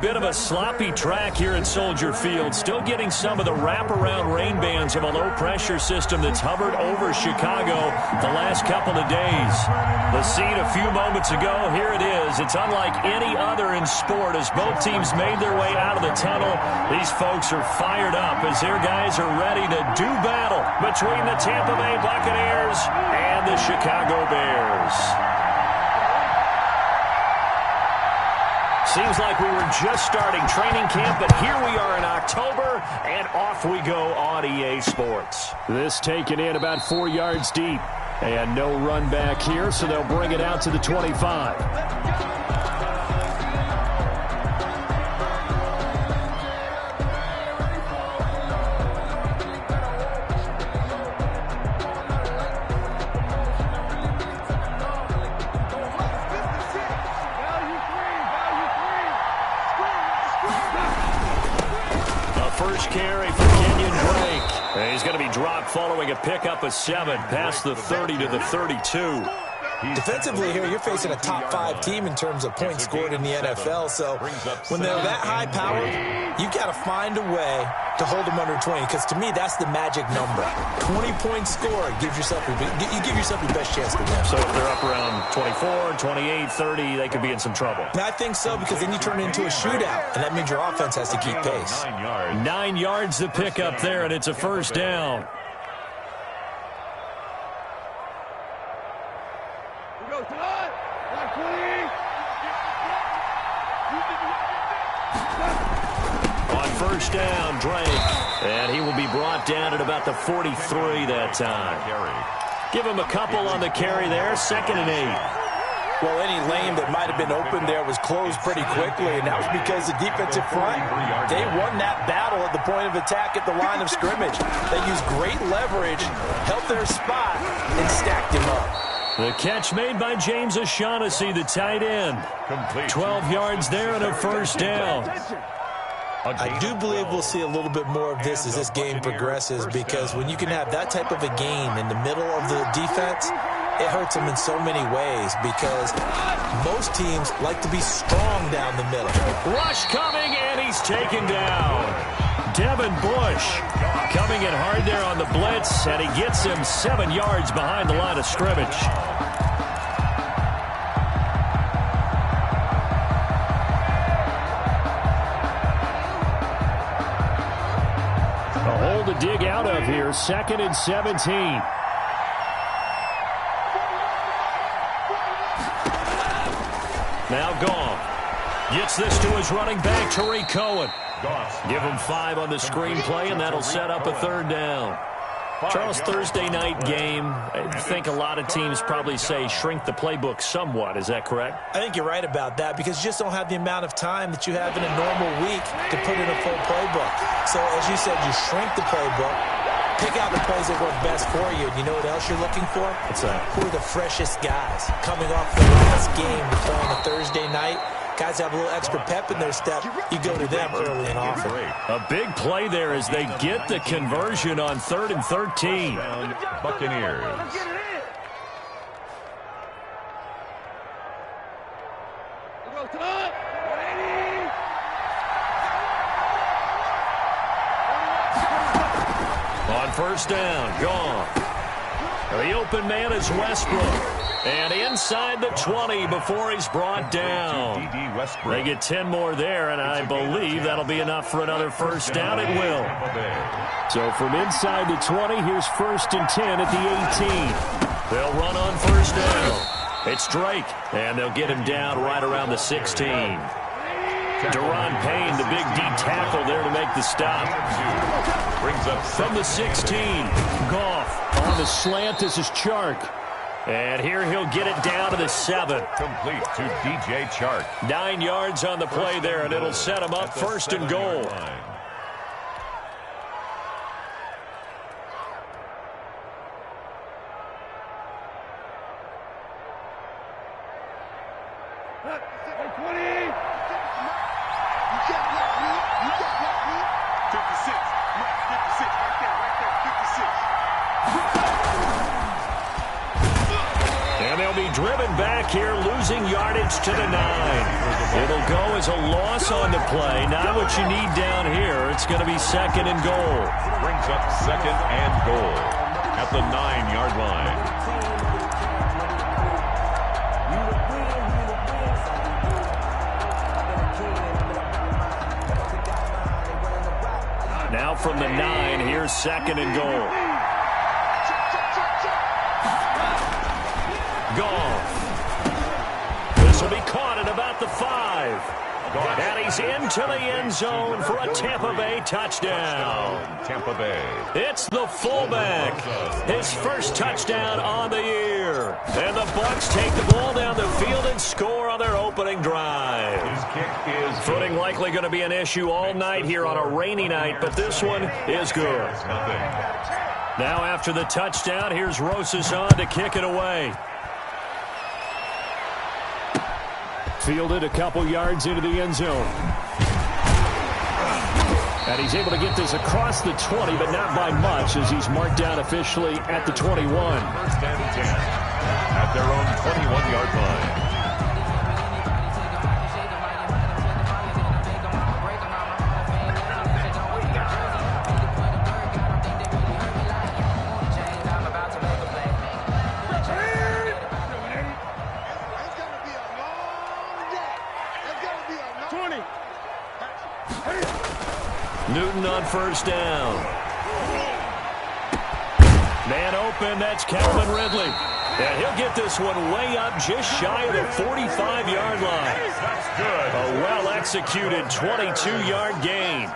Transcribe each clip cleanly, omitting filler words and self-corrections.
Bit of a sloppy track here at Soldier Field. Still getting some of the wraparound rain bands of a low-pressure system that's hovered over Chicago the last couple of days. The scene a few moments ago, here it is. It's unlike any other in sport as both teams made their way out of the tunnel. These folks are fired up as their guys are ready to do battle between the Tampa Bay Buccaneers and the Chicago Bears. Seems like we were just starting training camp, but here we are in October, and off we go on EA Sports. This taken in about 4 yards deep, and no run back here, so they'll bring it out to the 25. First carry for Kenyon Drake. And he's going to be dropped following a pickup of 7 past the 30 to the 32. Defensively here, you're facing a top-5 team in terms of points scored in the NFL. So when they're that high-powered, you've got to find a way to hold them under 20. Because to me, that's the magic number. 20 points scored gives yourself your best chance to win. So if they're up around 24, 28, 30, they could be in some trouble. I think so, because then you turn it into a shootout, and that means your offense has to keep pace. 9 yards to pick up there, and it's a first down. On first down, Drake. And he will be brought down at about the 43 that time. Give him a couple on the carry there. 2nd and 8. Well, any lane that might have been open there was closed pretty quickly, and that was because the defensive front, they won that battle at the point of attack at the line of scrimmage. They used great leverage, held their spot, and stacked him up. The catch made by James O'Shaughnessy, the tight end. 12 yards there and a first down. I do believe we'll see a little bit more of this as this game progresses, because when you can have that type of a gain in the middle of the defense, it hurts them in so many ways, because most teams like to be strong down the middle. Rush coming, and he's taken down. Devin Bush coming in hard there on the blitz, and he gets him 7 yards behind the line of scrimmage. A hole to dig out of here, 2nd and 17. Now Goff gets this to his running back, Tariq Cohen. Give him 5 on the screenplay, and that'll set up a 3rd down. Charles, Thursday night game, I think a lot of teams probably say shrink the playbook somewhat. Is that correct? I think you're right about that, because you just don't have the amount of time that you have in a normal week to put in a full playbook. So, as you said, you shrink the playbook, pick out the plays that work best for you. And you know what else you're looking for? What's that? Who are the freshest guys coming off the last game to play on a Thursday night? Guys have a little extra pep in their step. You go to them early and often. A big play there as they get the conversion on 3rd and 13. Buccaneers. On first down, gone. The open man is Westbrook. And inside the 20 before he's brought down. They get 10 more there, and I believe that'll be enough for another first down. It will. So from inside the 20, here's 1st and 10 at the 18. They'll run on first down. It's Drake, and they'll get him down right around the 16. Deron Payne, the big D tackle there to make the stop. Brings up from the 16. Goff on the slant. This is Chark. And here he'll get it down to the 7. Complete to DJ Chark. 9 yards on the play there, and it'll set him up 1st and goal. Driven back here, losing yardage to the 9. It'll go as a loss on the play. Not what you need down here. It's going to be 2nd and goal. Brings up 2nd and goal at the 9-yard line. Now from the 9, here's 2nd and goal. Goff. This will be caught at about the 5. And he's into the end zone for a Tampa Bay touchdown. Tampa Bay. It's the fullback. His first touchdown on the year. And the Bucs take the ball down the field and score on their opening drive. His kick is Footing likely going to be an issue all night here on a rainy night, but this one is good. Now after the touchdown, here's Rosas on to kick it away. Fielded a couple yards into the end zone. And he's able to get this across the 20, but not by much, as he's marked down officially at the 21. 1st and 10 at their own 21-yard line. Newton on 1st down. Man open, that's Calvin Ridley. And he'll get this one way up just shy of the 45-yard line. That's good. A well-executed 22-yard gain.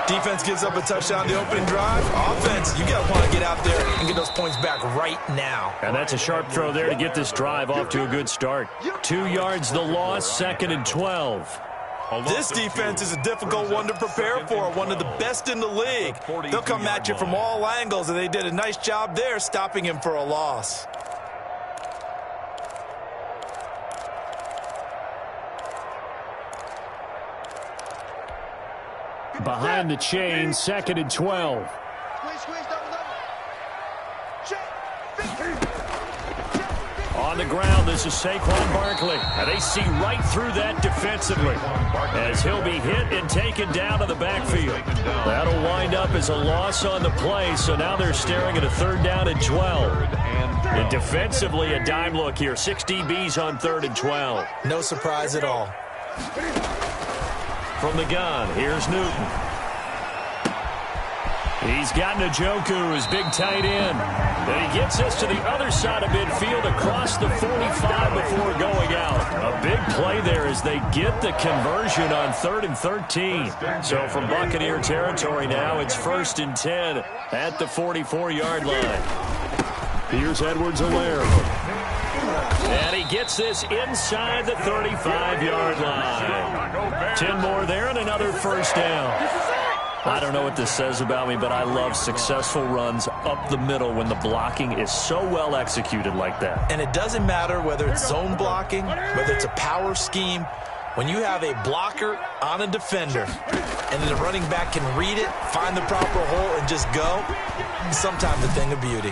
Defense gives up a touchdown the opening drive. Offense, you got to want to get out there and get those points back right now. And that's a sharp throw there to get this drive off to a good start. 2 yards the loss, 2nd and 12. This defense is a difficult one to prepare for, one of the best in the league. They'll come at you from all angles, and they did a nice job there stopping him for a loss. Behind the chain, 2nd and 12. On the ground, this is Saquon Barkley. And they see right through that defensively as he'll be hit and taken down to the backfield. That'll wind up as a loss on the play, so now they're staring at a 3rd down and 12. And defensively, a dime look here. 6 DBs on 3rd and 12. No surprise at all. From the gun, here's Newton. He's got Njoku, his big tight end. And he gets us to the other side of midfield across the 45 before going out. A big play there as they get the conversion on 3rd and 13. So from Buccaneer territory now, it's 1st and 10 at the 44-yard line. Here's Edwards-Helaire. And he gets this inside the 35-yard line. 10 more there and another 1st down. I don't know what this says about me, but I love successful runs up the middle when the blocking is so well executed like that. And it doesn't matter whether it's zone blocking, whether it's a power scheme. When you have a blocker on a defender and then the running back can read it, find the proper hole, and just go, sometimes a thing of beauty.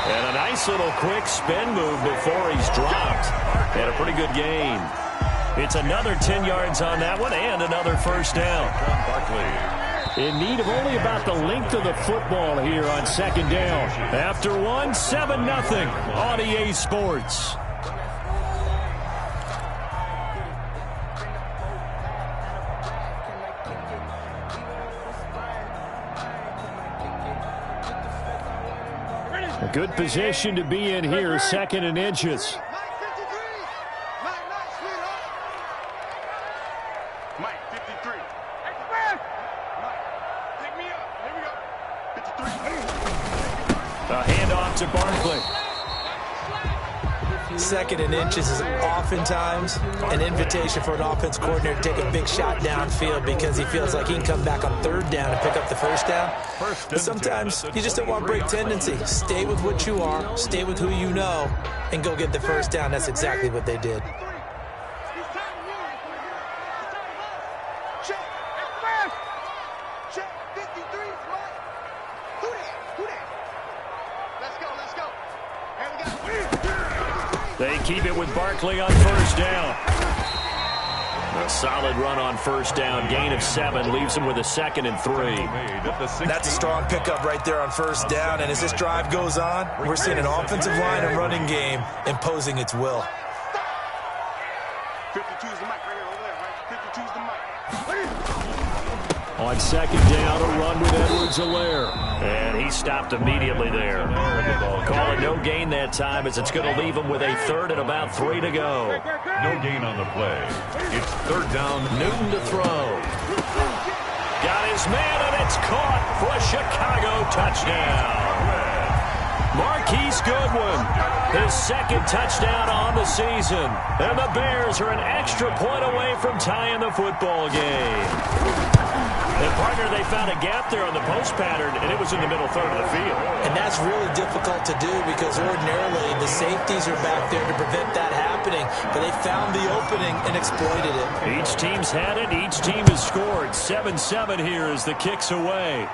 And a nice little quick spin move before he's dropped. And a pretty good gain. It's another 10 yards on that one and another 1st down. In need of only about the length of the football here on 2nd down. After one, 7-0 on EA Sports. A good position to be in here, 2nd and inches. A handoff to Barkley. 2nd and inches is oftentimes an invitation for an offense coordinator to take a big shot downfield because he feels like he can come back on 3rd down and pick up the 1st down. But sometimes you just don't want to break tendency. Stay with what you are, stay with who you know, and go get the 1st down. That's exactly what they did. They keep it with Barkley on 1st down. A solid run on first down. Gain of 7 leaves him with a 2nd and 3. That's a strong pickup right there on first down. And as this drive goes on, we're seeing an offensive line and running game imposing its will. 52's the mic right here over there, right? 52's the mic. On second down, a run with Edwards-Helaire. And he stopped immediately there. Call it no gain that time as it's going to leave him with a 3rd and about 3 to go. No gain on the play. It's 3rd down. Newton to throw. Got his man, and it's caught for a Chicago touchdown. Marquise Goodwin, his 2nd touchdown on the season. And the Bears are an extra point away from tying the football game. And, partner, they found a gap there on the post pattern, and it was in the middle 3rd of the field. And that's really difficult to do because ordinarily the safeties are back there to prevent that happening. But they found the opening and exploited it. Each team's had it. Each team has scored. 7-7 here as the kick's away.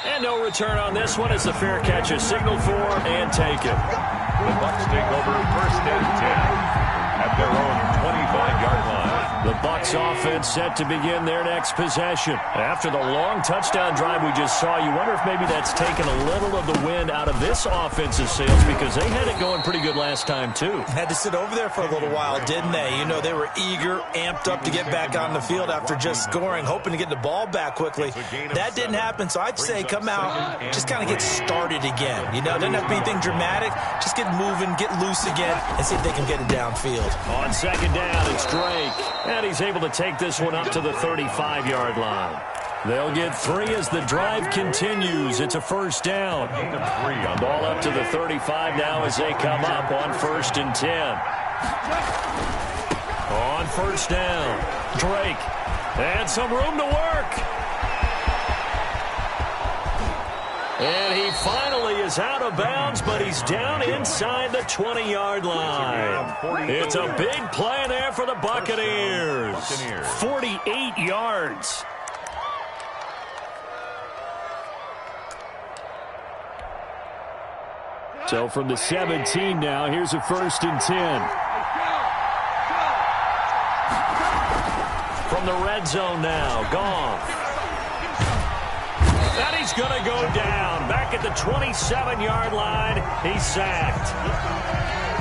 And no return on this one as the fair catch is signaled for and taken. The Bucs take over 1st and 10 at their own 25-yard line. The Bucs offense set to begin their next possession. After the long touchdown drive we just saw, you wonder if maybe that's taken a little of the wind out of this offensive sails because they had it going pretty good last time too. Had to sit over there for a little while, didn't they? You know, they were eager, amped up to get back on the field after just scoring, hoping to get the ball back quickly. That didn't happen, so I'd say come out, just kind of get started again. You know, doesn't have to be anything dramatic. Just get moving, get loose again, and see if they can get it downfield. On 2nd down, it's Drake. And he's able to take this one up to the 35-yard line. They'll get 3 as the drive continues. It's a 1st down. Ball up to the 35 now as they come up on 1st and 10. On 1st down, Drake. And some room to work. And he finally is out of bounds, but he's down inside the 20-yard line. It's a big play there for the Buccaneers. 48 yards. So from the 17 now, here's a 1st and 10. From the red zone now, Goff. And he's going to go down. Back at the 27-yard line, he's sacked.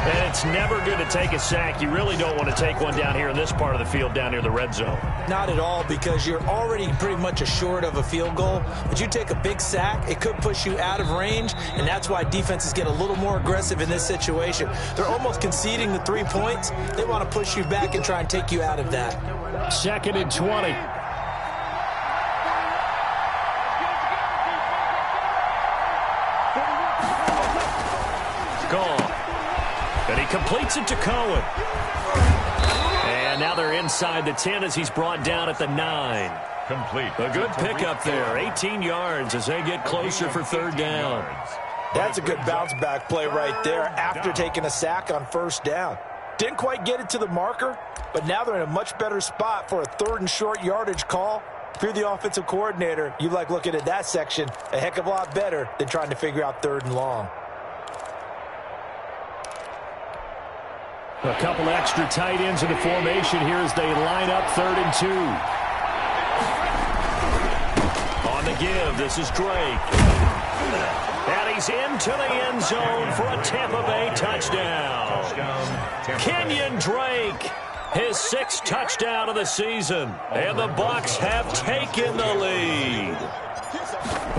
And it's never good to take a sack. You really don't want to take one down here in this part of the field down near the red zone. Not at all, because you're already pretty much assured of a field goal. But you take a big sack, it could push you out of range, and that's why defenses get a little more aggressive in this situation. They're almost conceding the 3 points. They want to push you back and try and take you out of that. 2nd and 20. And he completes it to Cohen. And now they're inside the 10 as he's brought down at the 9. Complete. A good pickup there. 18 yards as they get closer for 3rd down. That's a good bounce-back play right there after taking a sack on 1st down. Didn't quite get it to the marker, but now they're in a much better spot for a 3rd and short yardage call. If you're the offensive coordinator, you like looking at that section a heck of a lot better than trying to figure out 3rd and long. A couple extra tight ends in the formation here as they line up 3rd and 2. On the give, this is Drake. And he's into the end zone for a Tampa Bay touchdown. Kenyon Drake, his 6th touchdown of the season. And the Bucs have taken the lead.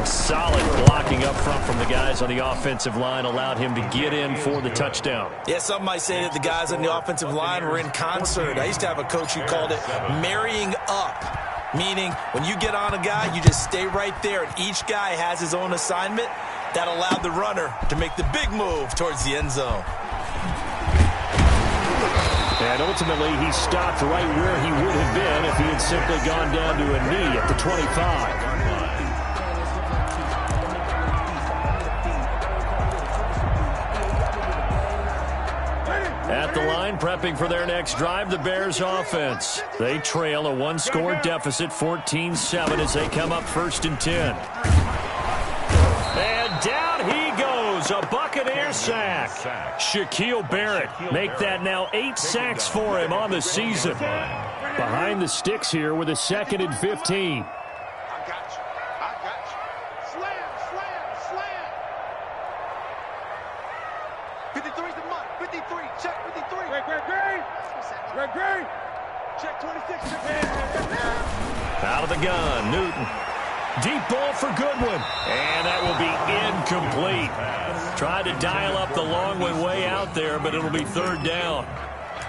Solid blocking up front from the guys on the offensive line allowed him to get in for the touchdown. Yeah, some might say that the guys on the offensive line were in concert. I used to have a coach who called it marrying up, meaning when you get on a guy, you just stay right there, and each guy has his own assignment. That allowed the runner to make the big move towards the end zone. And ultimately, he stopped right where he would have been if he had simply gone down to a knee at the 25. At the line, prepping for their next drive, the Bears offense. They trail a 1-score deficit, 14-7, as they come up 1st and 10. And down he goes, a Buccaneer sack. Shaquille Barrett make that now 8 sacks for him on the season. Behind the sticks here with a 2nd and 15. I got you. I got you. Slam, slam, slam. 53's the month. 53. Check 53. Greg. Check 26. Out of the gun, Newton. Deep ball for Goodwin. And that will be incomplete. Tried to dial up the long way out there, but it'll be 3rd down.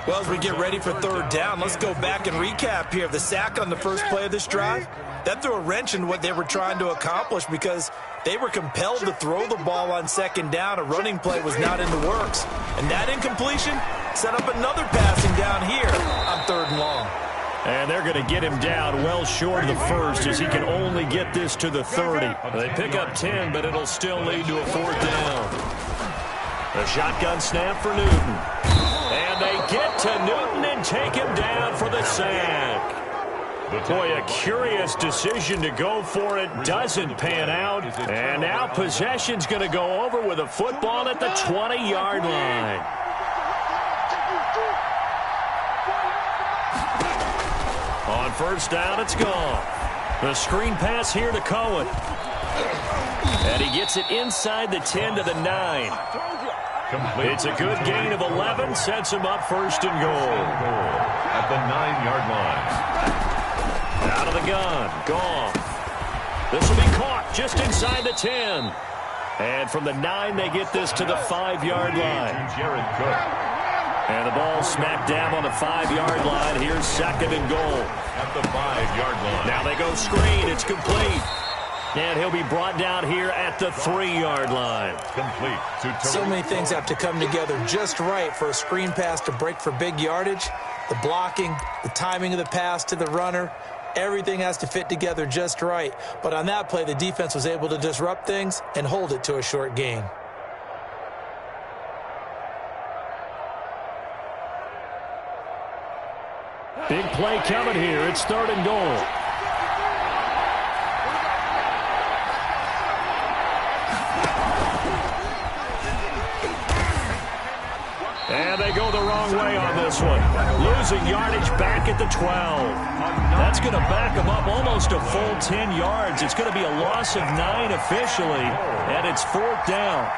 Well, as we get ready for 3rd down, let's go back and recap here. The sack on the first play of this drive, that threw a wrench in what they were trying to accomplish because they were compelled to throw the ball on 2nd down. A running play was not in the works. And that incompletion set up another passing down here on 3rd and long. And they're going to get him down well short of the first as he can only get this to the 30. They pick up 10, but it'll still lead to a 4th down. A shotgun snap for Newton. And they get to Newton and take him down for the sack. Boy, a curious decision to go for it. Doesn't pan out. And now possession's going to go over with a football at the 20-yard line. On 1st down, it's gone. The screen pass here to Cohen. And he gets it inside the 10 to the 9. It's a good gain of 11, sets him up 1st and goal. At the 9-yard line. Out of the gun, gone. This will be caught just inside the 10. And from the 9, they get this to the 5-yard line. Jared Cook. And the ball smacked down on the 5-yard line. Here's 2nd and goal. At the 5-yard line. Now they go screen. It's complete. And he'll be brought down here at the 3-yard line. Complete. So many things have to come together just right for a screen pass to break for big yardage. The blocking, the timing of the pass to the runner, everything has to fit together just right. But on that play, the defense was able to disrupt things and hold it to a short gain. Big play coming here. It's 3rd and goal. And they go the wrong way on this one. Losing yardage back at the 12. That's going to back them up almost a full 10 yards. It's going to be a loss of 9 officially, and it's 4th down.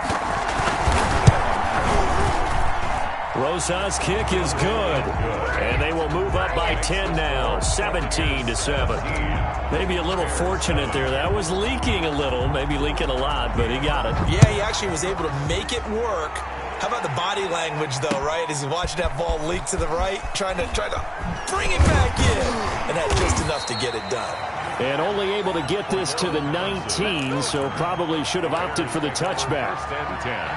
Rosas' kick is good, and they will move up by 10 now, 17-7. Maybe a little fortunate there. That was leaking a little, maybe leaking a lot, but he got it. Yeah, he actually was able to make it work. How about the body language, though, right? As he's watching that ball leak to the right, trying to bring it back in, and that's just enough to get it done. And only able to get this to the 19, so probably should have opted for the touchback. 1st and 10.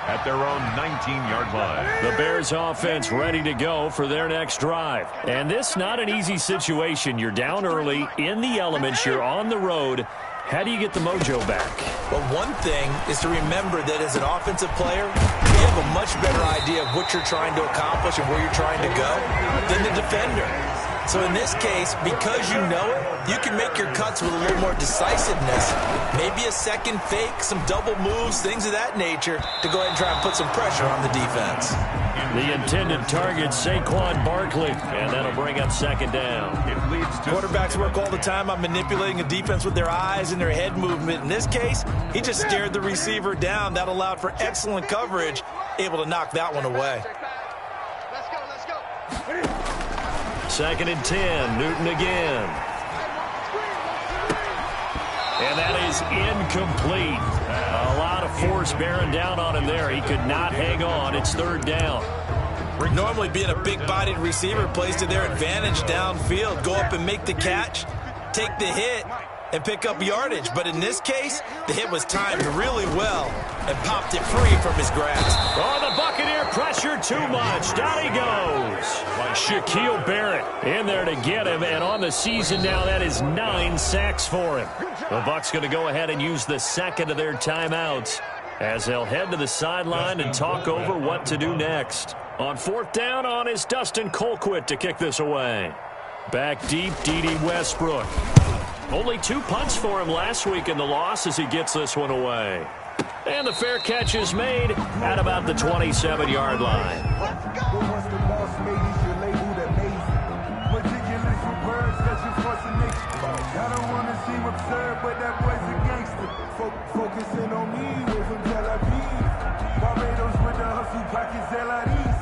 At their own 19-yard line. The Bears offense ready to go for their next drive. And this not an easy situation. You're down early, in the elements, you're on the road. How do you get the mojo back? Well, one thing is to remember that as an offensive player, you have a much better idea of what you're trying to accomplish and where you're trying to go than the defender. So in this case, because you know it, you can make your cuts with a little more decisiveness. Maybe a second fake, some double moves, things of that nature to go ahead and try and put some pressure on the defense. The intended target, Saquon Barkley, and that'll bring up 2nd down. Quarterbacks work all the time on manipulating a defense with their eyes and their head movement. In this case, he just stared the receiver down. That allowed for excellent coverage, able to knock that one away. Let's go. 2nd and 10, Newton again. And that is incomplete. A lot of force bearing down on him there. He could not hang on. It's 3rd down. Normally being a big-bodied receiver plays to their advantage downfield. Go up and make the catch, take the hit, and pick up yardage. But in this case, the hit was timed really well and popped it free from his grasp. Oh, the Buccaneer pressure too much. Down he goes. Shaquille Barrett in there to get him, and on the season now, that is 9 sacks for him. The Bucs going to go ahead and use the 2nd of their timeouts as they'll head to the sideline and talk over what to do next. On 4th down, on is Dustin Colquitt to kick this away. Back deep, D.D. Westbrook. Only 2 punts for him last week in the loss as he gets this one away. And the fair catch is made at about the 27-yard line. Focusing on me, we're from Tel Aviv. Barbados with the hustle pockets, LIDs.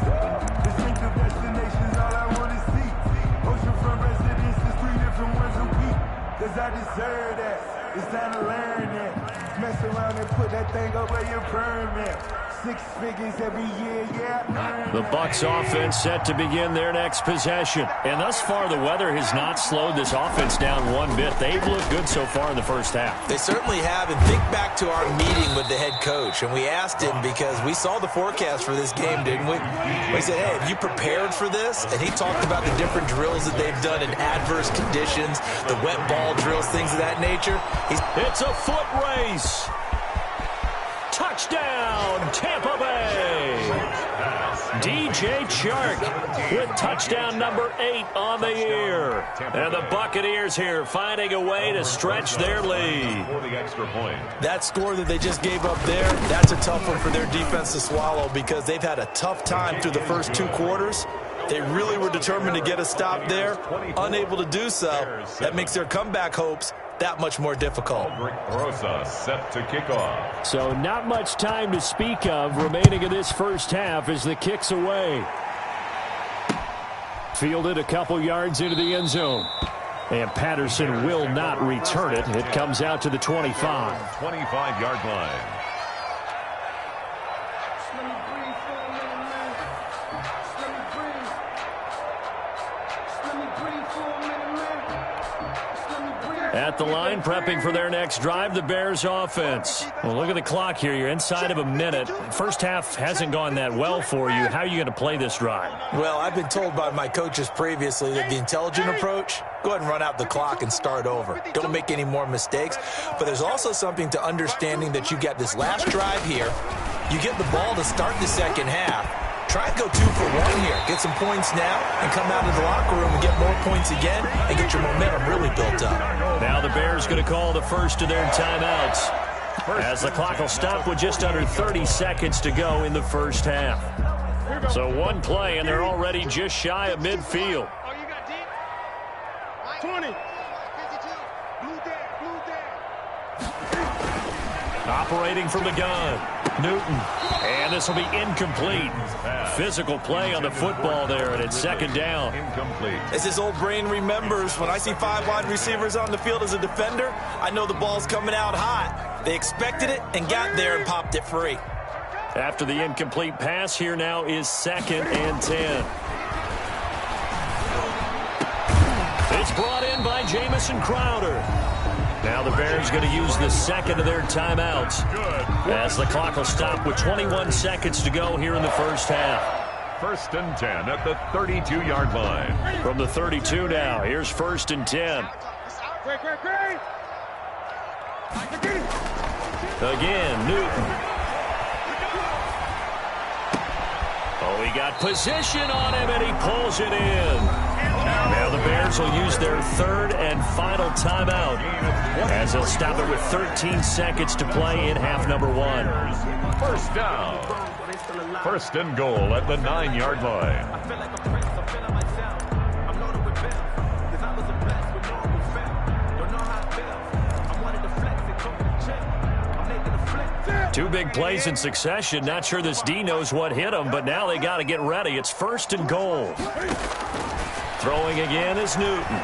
Distinctive destinations, all I want to see. Oceanfront residences, 3 different ones a week. Cause I deserve that. It's time to learn that. Mess around and put that thing up where your permit. 6 figures every year, yeah. The Bucs offense set to begin their next possession. And thus far, the weather has not slowed this offense down one bit. They've looked good so far in the first half. They certainly have. And think back to our meeting with the head coach. And we asked him because we saw the forecast for this game, didn't we? We said, hey, have you prepared for this? And he talked about the different drills that they've done in adverse conditions, the wet ball drills, things of that nature. It's a foot race. Touchdown, Tampa Bay. DJ Chark with touchdown number 8 on the year. And the Buccaneers here finding a way to stretch their lead. That score that they just gave up there, that's a tough one for their defense to swallow because they've had a tough time through the first 2 quarters. They really were determined to get a stop there, unable to do so. That makes their comeback hopes that much more difficult. Set to kick off. So not much time to speak of remaining in this first half as the kick's away. Fielded a couple yards into the end zone. And Patterson will not return it. It comes out to the 25. 25-yard line. At the line, prepping for their next drive, the Bears offense. Well, look at the clock here. You're inside of a minute. First half hasn't gone that well for you. How are you going to play this drive? Well, I've been told by my coaches previously that the intelligent approach, go ahead and run out the clock and start over. Don't make any more mistakes. But there's also something to understanding that you got this last drive here. You get the ball to start the second half. Try and go 2 for 1 here. Get some points now and come out of the locker room and get more points again and get your momentum really built up. Now the Bears going to call the first of their timeouts as the clock will stop with just under 30 seconds to go in the first half. So one play and they're already just shy of midfield. Oh, you got deep? 20. 52. Blue down. Operating from the gun. Newton. And this will be incomplete. Physical play on the football there, and it's second down. Incomplete. As his old brain remembers, when I see 5 wide receivers on the field as a defender, I know the ball's coming out hot. They expected it and got there and popped it free. After the incomplete pass, here now is 2nd and 10. It's brought in by Jamison Crowder. Now the Bears going to use the second of their timeouts as the clock will stop with 21 seconds to go here in the first half. 1st and 10 at the 32-yard line. From the 32 now, here's 1st and 10. Again, Newton. Oh, he got position on him, and he pulls it in. Now the Bears will use their 3rd and final timeout as they'll stop it with 13 seconds to play in half number 1. First down. 1st and goal at the 9-yard line. Two big plays in succession. Not sure this D knows what hit him, but now they got to get ready. It's 1st and goal. Throwing again is Newton.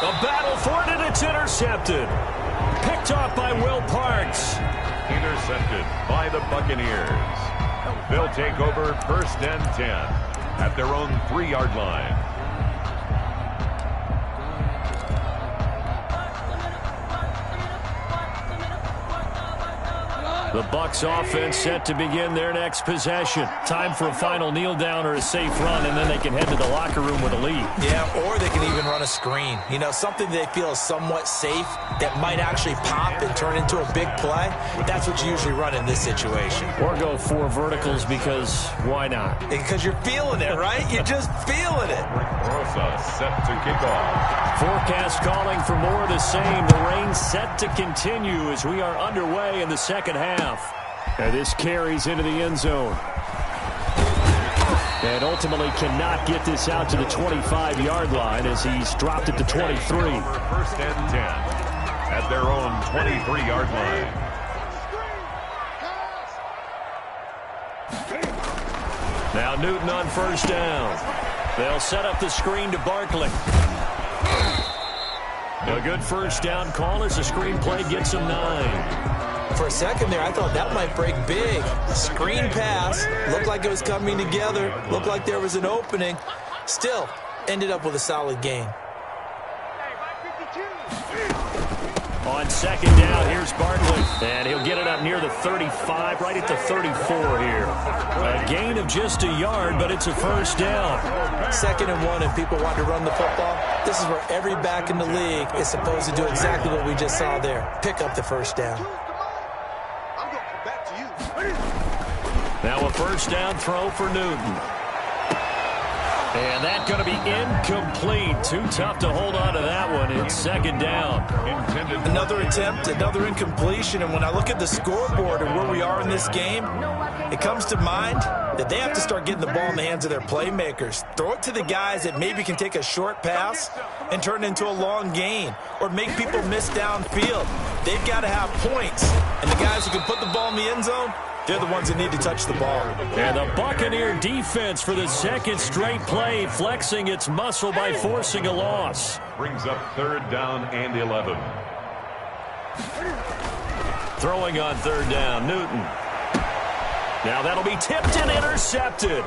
A battle for it, and it's intercepted. Picked off by Will Parks. Intercepted by the Buccaneers. They'll take over 1st and 10 at their own 3-yard line. The Bucs offense set to begin their next possession. Time for a final kneel down or a safe run, and then they can head to the locker room with a lead. Yeah, or they can even run a screen. You know, something they feel is somewhat safe that might actually pop and turn into a big play. That's what you usually run in this situation. Or go 4 verticals because why not? Because you're feeling it, right? You're just feeling it. Rosa set to kick off. Forecast calling for more of the same. The rain set to continue as we are underway in the second half. And this carries into the end zone. And ultimately cannot get this out to the 25-yard line as he's dropped it to 23. First and 10 at their own 23-yard line. Now Newton on first down. They'll set up the screen to Barkley. A good first down call as the screen play gets him 9. For a second there, I thought that might break big. Screen pass. Looked like it was coming together. Looked like there was an opening. Still, ended up with a solid gain. On second down, here's Barkley. And he'll get it up near the 35, right at the 34 here. A gain of just a yard, but it's a first down. 2nd and 1, and people want to run the football. This is where every back in the league is supposed to do exactly what we just saw there. Pick up the first down. Now a first down throw for Newton. And that's going to be incomplete. Too tough to hold on to that one. It's 2nd down. Another attempt, another incompletion. And when I look at the scoreboard and where we are in this game, it comes to mind that they have to start getting the ball in the hands of their playmakers. Throw it to the guys that maybe can take a short pass and turn it into a long gain or make people miss downfield. They've got to have points. And the guys who can put the ball in the end zone, they're the ones that need to touch the ball. And the Buccaneer defense for the second straight play, flexing its muscle by forcing a loss. Brings up 3rd down and 11. Throwing on 3rd down, Newton. Now that'll be tipped and intercepted.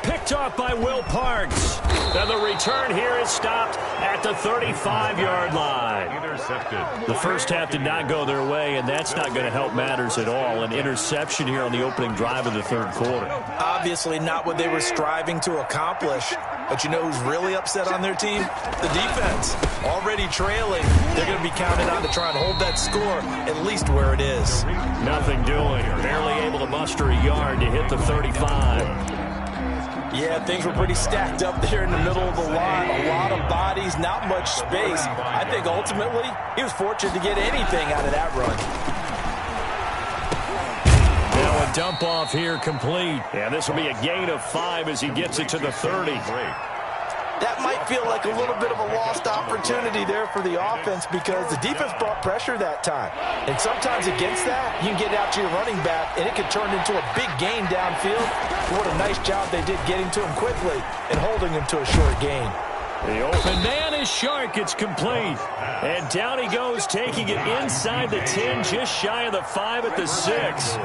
Picked off by Will Parks. And the return here is stopped at the 35-yard line. Intercepted. The first half did not go their way, and that's not going to help matters at all. An interception here on the opening drive of the 3rd quarter. Obviously not what they were striving to accomplish. But you know who's really upset on their team? The defense. Already trailing. They're going to be counted on to try and hold that score at least where it is. Nothing doing. Barely able to muster a yard to hit the 35. Yeah, things were pretty stacked up there in the middle of the line. A lot of bodies, not much space. I think ultimately he was fortunate to get anything out of that run. Now a dump off here complete. And this will be a gain of 5 as he gets it to the 30. That might feel like a little bit of a lost opportunity there for the offense because the defense brought pressure that time. And sometimes against that, you can get out to your running back, and it could turn into a big gain downfield. What a nice job they did getting to him quickly and holding him to a short gain. The open man is Shark. It's complete. And down he goes, taking it inside the 10, just shy of the 5 at the 6.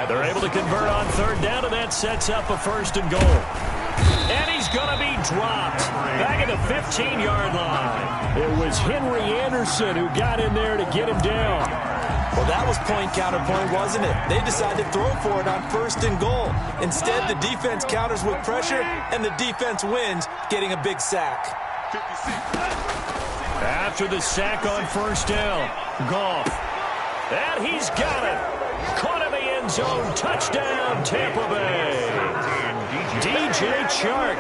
They're able to convert on 3rd down, and that sets up a 1st and goal. And he's going to be dropped back at the 15-yard line. It was Henry Anderson who got in there to get him down. Well, that was point counterpoint, wasn't it? They decided to throw for it on 1st and goal. Instead, the defense counters with pressure, and the defense wins, getting a big sack. After the sack on 1st down, Goff. And he's got it. Caught in the end zone. Touchdown, Tampa Bay. DJ Chark,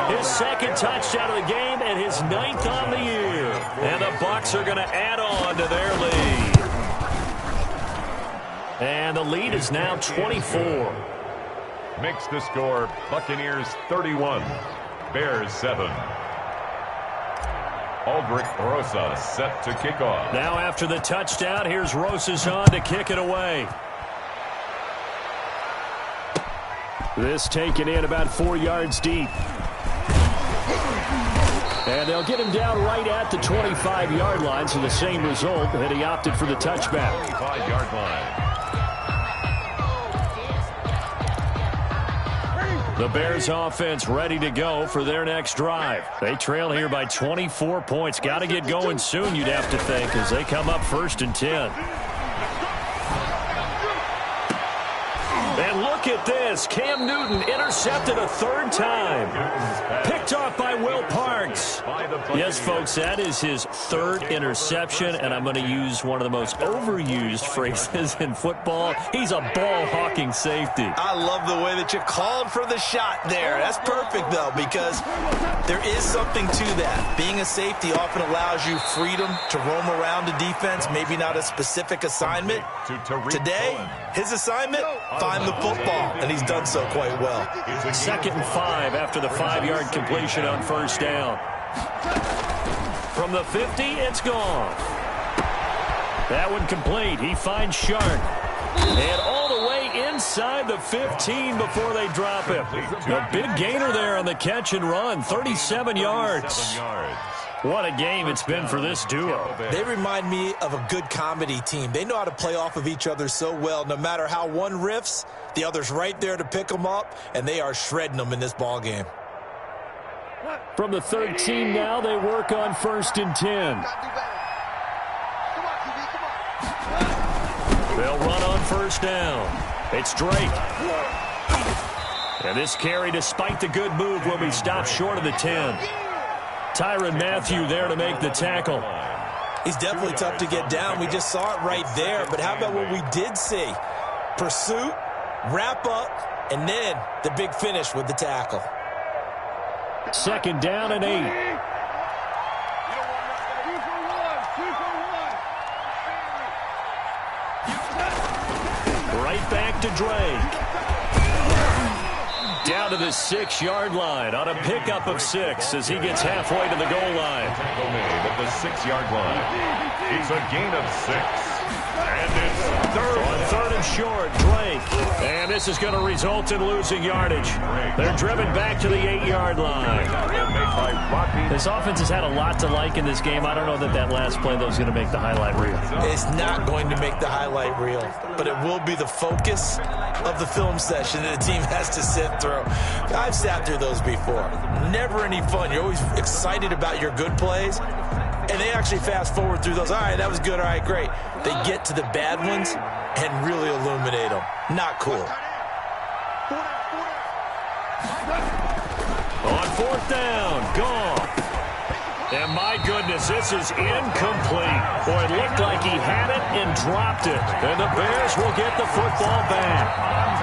his 2nd touchdown of the game and his 9th on the year. And the Bucs are going to add on to their lead. And the lead is now 24. Makes the score Buccaneers 31, Bears 7. Aldrich Rosas set to kick off. Now after the touchdown, here's Rosas on to kick it away. This taken in about 4 yards deep. And they'll get him down right at the 25-yard line, so the same result, and he opted for the touchback. 25-yard line. The Bears offense ready to go for their next drive. They trail here by 24 points. Got to get going soon, you'd have to think, as they come up 1st and 10. And look at this. Cam Newton intercepted a 3rd time. Picked off by Will Parks. Yes, folks, that is his 3rd interception, and I'm going to use one of the most overused phrases in football. He's a ball-hawking safety. I love the way that you called for the shot there. That's perfect, though, because there is something to that. Being a safety often allows you freedom to roam around the defense, maybe not a specific assignment. Today, his assignment, find the football. ball, and he's done so quite well. 2nd and 5 after the 5-yard completion on 1st down. From the 50, it's gone. That one complete. He finds Shark. And all the way inside the 15 before they drop him. A big gainer there on the catch and run, 37 yards. What a game it's been for this duo. They remind me of a good comedy team. They know how to play off of each other so well. No matter how one riffs, the other's right there to pick them up, and they are shredding them in this ball game. From the 13 now, they work on 1st and 10. They'll run on 1st down. It's Drake. And this carry, despite the good move, will be stopped short of the 10. Tyrann Mathieu there to make the tackle. He's definitely tough to get down. We just saw it right there. But how about what we did see? Pursuit, wrap up, and then the big finish with the tackle. 2nd down and 8. Right back to Drake. Down to the 6-yard line on a pickup of 6 as he gets halfway to the goal line. Tackle made at the 6-yard line. It's a gain of 6. And it's On 3rd and short, Drake. And this is going to result in losing yardage. They're driven back to the 8-yard line. This offense has had a lot to like in this game. I don't know that last play, though, is going to make the highlight reel. It's not going to make the highlight reel, but it will be the focus of the film session that the team has to sit through. I've sat through those before. Never any fun. You're always excited about your good plays, and they actually fast forward through those. All right, that was good. All right, great. They get to the bad ones and really illuminate them. Not cool. On 4th down, gone. And my goodness, this is incomplete. Boy, it looked like he had it and dropped it. And the Bears will get the football back.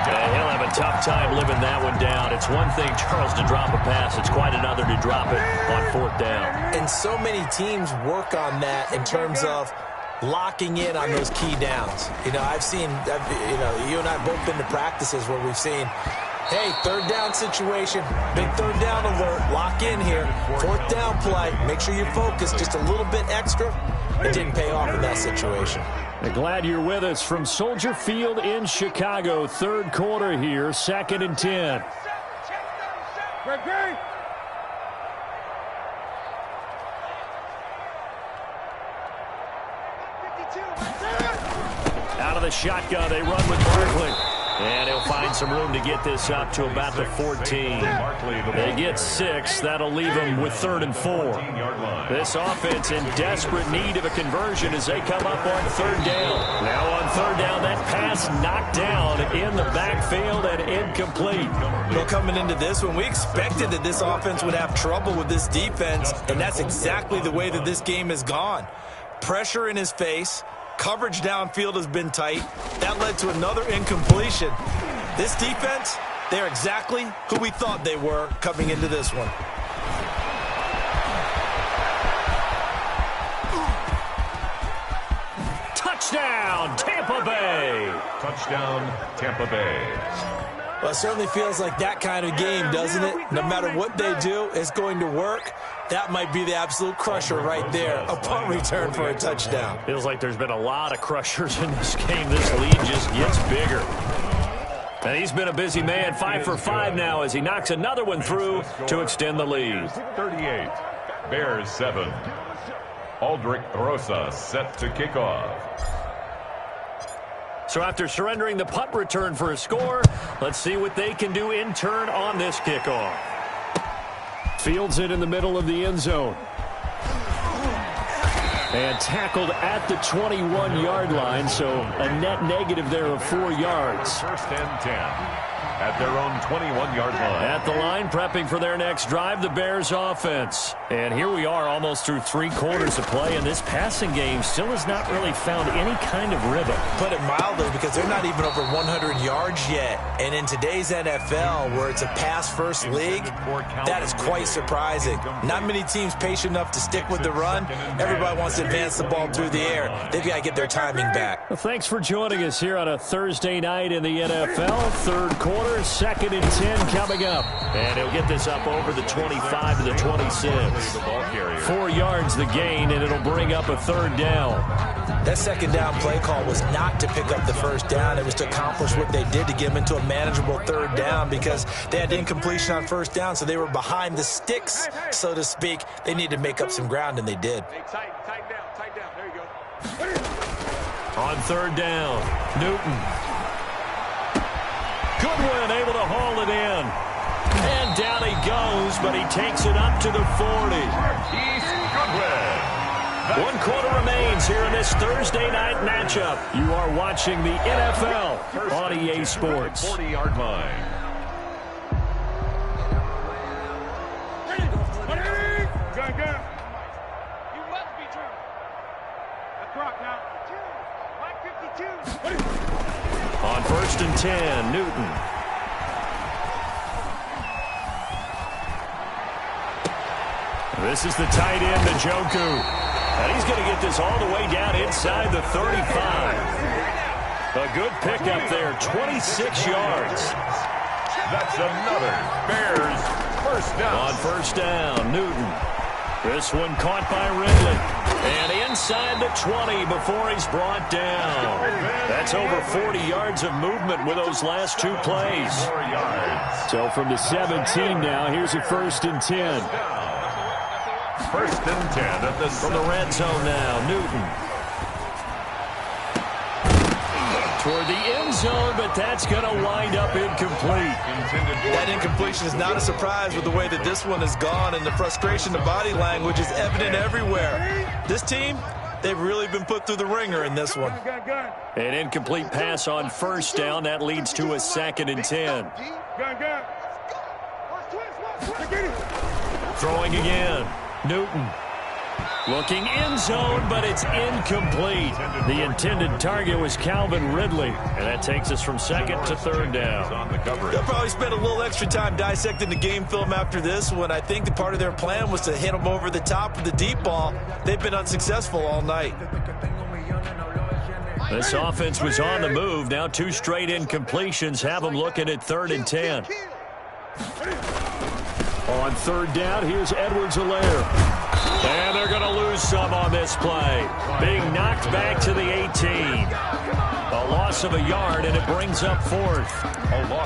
He'll have a tough time living that one down. It's one thing, Charles, to drop a pass. It's quite another to drop it on 4th down. And so many teams work on that in terms of locking in on those key downs. You know, you and I both been to practices where we've seen, hey, 3rd down situation, big 3rd down alert, lock in here, 4th down play, make sure you focus just a little bit extra. It didn't pay off in that situation. Glad you're with us from Soldier Field in Chicago. 3rd quarter here, 2nd and 10. Out of the shotgun, they run with Barkley. And he'll find some room to get this up to about the 14. They get 6. That'll leave them with 3rd and 4. This offense in desperate need of a conversion as they come up on 3rd down. Now on 3rd down, that pass knocked down in the backfield and incomplete. Well, coming into this one, we expected that this offense would have trouble with this defense, and that's exactly the way that this game has gone. Pressure in his face. Coverage downfield has been tight. That led to another incompletion. This defense, they're exactly who we thought they were coming into this one. Touchdown, Tampa Bay. Touchdown, Tampa Bay. Well, it certainly feels like that kind of game, doesn't it? No matter what they do, it's going to work. That might be the absolute crusher right there. A punt return for a touchdown. Feels like there's been a lot of crushers in this game. This lead just gets bigger. And he's been a busy man, 5 for 5 now as he knocks another one through to extend the lead. 38, Bears 7. Aldrich Rosa set to kick off. So after surrendering the punt return for a score, let's see what they can do in turn on this kickoff. Fields it in the middle of the end zone. And tackled at the 21-yard line, so a net negative there of 4 yards. 1st and 10. at their own 21-yard line. At the line, prepping for their next drive, the Bears offense. And here we are almost through 3 quarters of play, and this passing game still has not really found any kind of rhythm. Put it mildly, because they're not even over 100 yards yet. And in today's NFL, where it's a pass-first league, that is quite surprising. Not many teams patient enough to stick with the run. Everybody wants to advance the ball through the air. They've got to get their timing back. Well, thanks for joining us here on a Thursday night in the NFL. Third quarter, 2nd and 10 coming up. And he'll get this up over the 25 to the 26. 4 yards the gain, and it'll bring up a 3rd down. That 2nd down play call was not to pick up the 1st down. It was to accomplish what they did to get them into a manageable 3rd down, because they had incompletion on 1st down, so they were behind the sticks, so to speak. They needed to make up some ground, and they did. Hey, tighten down. There you go. On 3rd down, Newton. Goodwin able to haul it in. And down he goes, but he takes it up to the 40. Goodwin. 1 quarter remains here in this Thursday night matchup. You are watching the NFL on EA Sports. 40-yard line. Gun. You must be true. That's rock now. 52. On 1st and 10, Newton. This is the tight end, Njoku. And he's going to get this all the way down inside the 35. A good pickup there, 26 yards. That's another Bears first down. On 1st down, Newton. This one caught by Ridley. And inside the 20 before he's brought down. That's over 40 yards of movement with those last 2 plays. 4 yards. So from the 17 now, here's a 1st and 10. 1st and 10 at the From the red zone now, Newton. Toward the end zone, but that's going to wind up incomplete. That incompletion is not a surprise with the way that this one has gone, and the frustration, the body language is evident everywhere. This team, they've really been put through the ringer in this one. An incomplete pass on 1st down. That leads to a 2nd and 10. Throwing again. Newton. Looking end zone, but it's incomplete. The intended target was Calvin Ridley, and that takes us from 2nd to 3rd down. They'll probably spend a little extra time dissecting the game film after this one. I think the part of their plan was to hit them over the top with the deep ball. They've been unsuccessful all night. This offense was on the move. Now 2 straight incompletions have them looking at 3rd and 10. On 3rd down, here's Edwards-Helaire. And they're going to lose some on this play. Being knocked back to the 18. A loss of a yard, and it brings up 4th.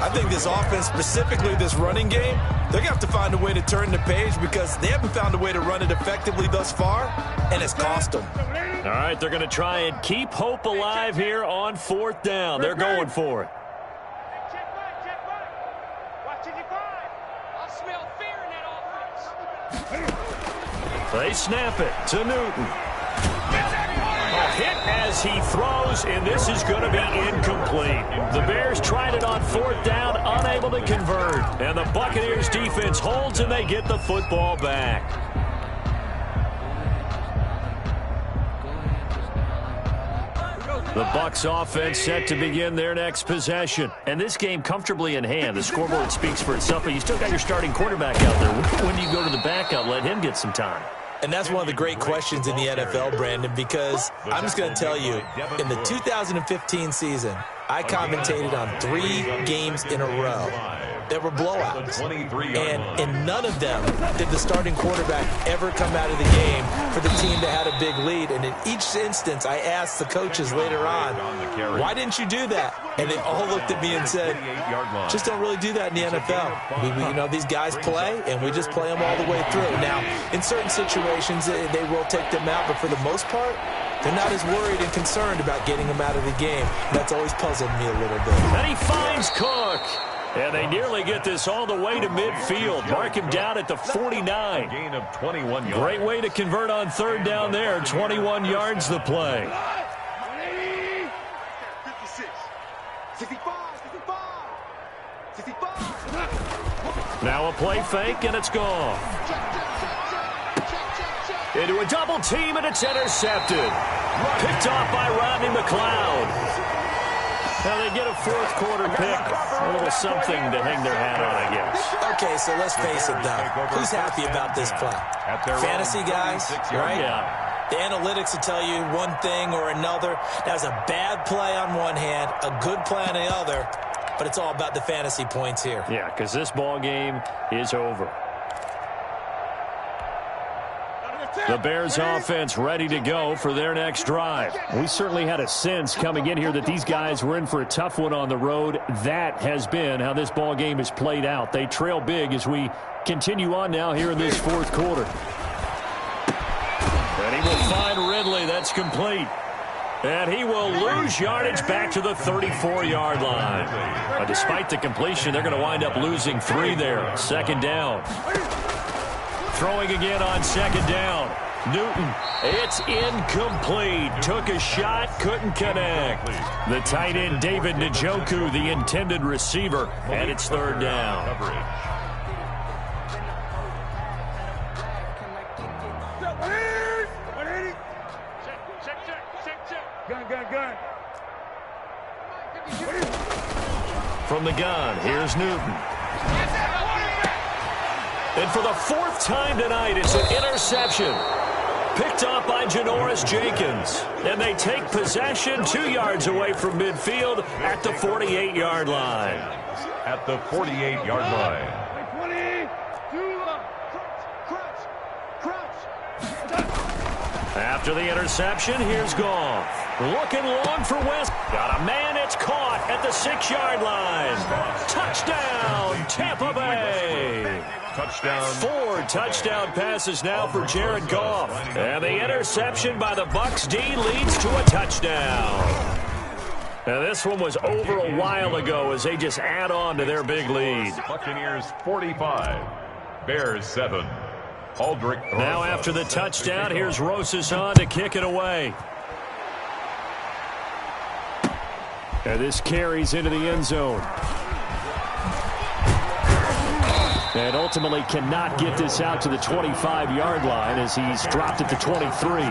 I think this offense, specifically this running game, they're going to have to find a way to turn the page, because they haven't found a way to run it effectively thus far, and it's cost them. All right, they're going to try and keep hope alive here on 4th down. They're going for it. They snap it to Newton. A hit as he throws, and this is going to be incomplete. The Bears tried it on 4th down, unable to convert. And the Buccaneers defense holds, and they get the football back. The Bucs offense set to begin their next possession. And this game comfortably in hand. The scoreboard speaks for itself, but you still got your starting quarterback out there. When do you go to the backup? Let him get some time. And that's one of the great questions in the NFL, Brandon, because I'm just going to tell you, in the 2015 season, I commentated on 3 games in a row that were blowouts. And in none of them did the starting quarterback ever come out of the game for the team that had a big lead. And in each instance, I asked the coaches later on, why didn't you do that? And they all looked at me and said, just don't really do that in the NFL. You know, these guys play, and we just play them all the way through. Now, in certain situations, they will take them out, but for the most part, they're not as worried and concerned about getting them out of the game. That's always puzzled me a little bit. And he finds Cook. And they nearly get this all the way to midfield. Mark him down at the 49. Gain of 21 yards. Great way to convert on 3rd down there. 21 yards the play. 56, 65, 65. Now a play fake, and it's gone. Into a double team, and it's intercepted. Picked off by Rodney McLeod. Now they get a fourth quarter pick. A little something to hang their hat on, I guess. Okay, so let's face it, though. Who's happy about this play? Fantasy guys, right? Yeah. The analytics will tell you one thing or another. That was a bad play on one hand, a good play on the other, but it's all about the fantasy points here. Yeah, because this ball game is over. The Bears offense ready to go for their next drive. We certainly had a sense coming in here that these guys were in for a tough one on the road. That has been how this ball game has played out. They trail big as we continue on now here in this fourth quarter. And he will find Ridley. That's complete. And he will lose yardage back to the 34-yard line. Despite the completion, they're going to wind up losing 3 there. Second down. Throwing again on second down. Newton, it's incomplete. Took a shot, couldn't connect. The tight end, David Njoku, the intended receiver, and it's third down. Gun. From the gun, here's Newton. And for the 4th time tonight, it's an interception. Picked off by Janoris Jenkins. And they take possession 2 yards away from midfield at the 48-yard line. At the 48-yard line. After the interception, here's Goff. Looking long for West. Got a man, it's caught at the 6-yard line. Touchdown, Tampa Bay. Touchdown. 4 touchdown passes now for Jared Goff. And the interception by the Bucs D leads to a touchdown. Now this one was over a while ago as they just add on to their big lead. Buccaneers 45, Bears 7. Aldrich. Now after the touchdown, here's Rosas on to kick it away. And this carries into the end zone. And ultimately cannot get this out to the 25-yard line as he's dropped at the 23.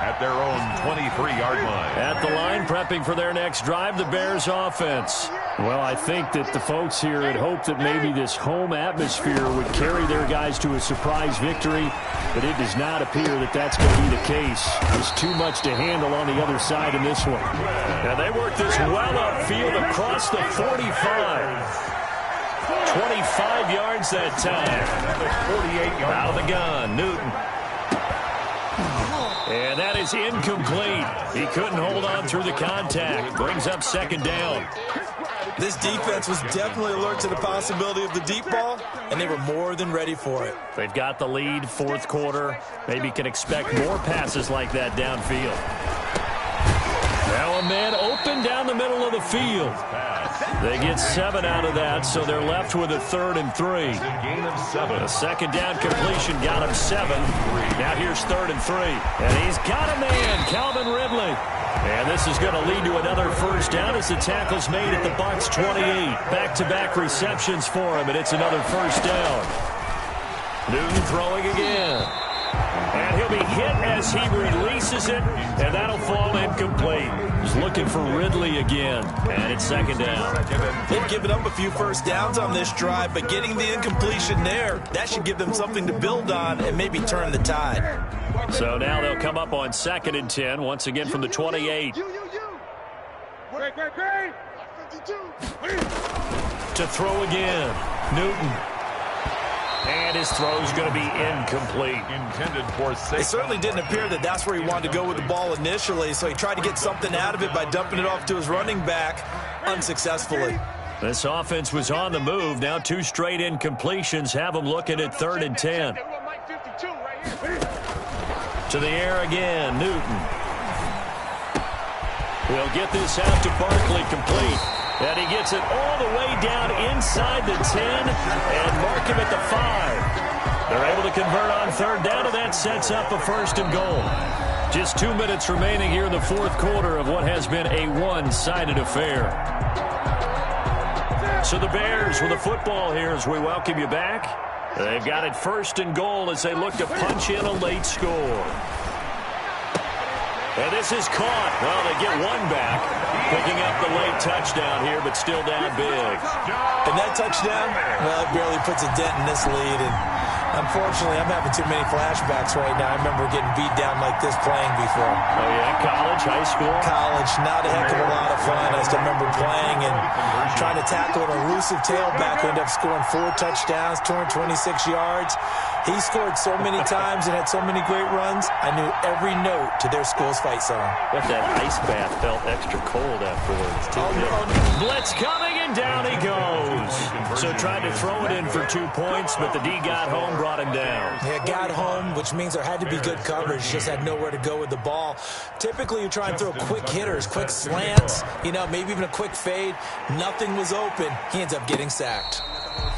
At their own 23-yard line. At the line, prepping for their next drive, the Bears offense. Well, I think that the folks here had hoped that maybe this home atmosphere would carry their guys to a surprise victory, but it does not appear that that's going to be the case. There's too much to handle on the other side in this one. Now they work this well upfield across the 45. 25 yards that time. 48 yards. Out of the gun, Newton. And that is incomplete. He couldn't hold on through the contact. Brings up second down. This defense was definitely alert to the possibility of the deep ball, and they were more than ready for it. They've got the lead, fourth quarter. Maybe can expect more passes like that downfield. Now a man open down the middle of the field. They get 7 out of that, so they're left with a 3rd and 3. Gain of 7. A second down completion got him 7. Now here's 3rd and 3. And he's got a man, Calvin Ridley. And this is going to lead to another first down as the tackle's made at the Bucs 28. Back-to-back receptions for him, and it's another first down. Newton throwing again. And he'll be hit as he releases it, and that'll fall incomplete. He's looking for Ridley again, and it's second down. They've given up a few first downs on this drive, but getting the incompletion there, that should give them something to build on and maybe turn the tide. So now they'll come up on 2nd and 10, once again from the 28. To throw again, Newton. And his throw's going to be incomplete. Intended for 6. It certainly didn't appear that that's where he wanted to go with the ball initially, so he tried to get something out of it by dumping it off to his running back unsuccessfly. This offense was on the move. Now 2 straight incompletions have them looking at 3rd and 10. To the air again, Newton. He'll get this out to Barkley complete. And he gets it all the way down inside the 10 and mark him at the 5. They're able to convert on 3rd down, and that sets up a 1st and goal. Just 2 minutes remaining here in the 4th quarter of what has been a one-sided affair. So the Bears with the football here as we welcome you back. They've got it 1st and goal as they look to punch in a late score. And this is caught. Well, they get one back. Picking up the late touchdown here, but still down big. And that touchdown, well, it barely puts a dent in this lead. And unfortunately, I'm having too many flashbacks right now. I remember getting beat down like this playing before. Oh, yeah? College, high school? College, not a heck of a lot of fun. I still remember playing and trying to tackle an elusive tailback who ended up scoring 4 touchdowns, 226 yards. He scored so many times and had so many great runs, I knew every note to their school's fight song. But that ice bath felt extra cold afterwards, too. Oh, no. Blitz coming, and down he goes. So tried to throw it in for 2 points, but the D got home, brought him down. Yeah, got home, which means there had to be good coverage. Just had nowhere to go with the ball. Typically, you try and throw quick hitters, quick slants, maybe even a quick fade. Nothing was open. He ends up getting sacked.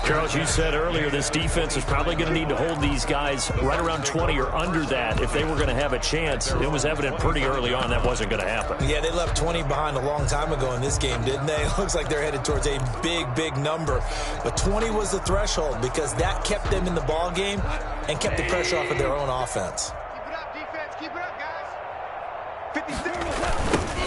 Charles, you said earlier this defense is probably going to need to hold these guys right around 20 or under that if they were going to have a chance. It was evident pretty early on that wasn't going to happen. Yeah, they left 20 behind a long time ago in this game, didn't they? It looks like they're headed towards a big, big number. But 20 was the threshold because that kept them in the ball game and kept the pressure off of their own offense. Keep it up, defense. Keep it up, guys. 56.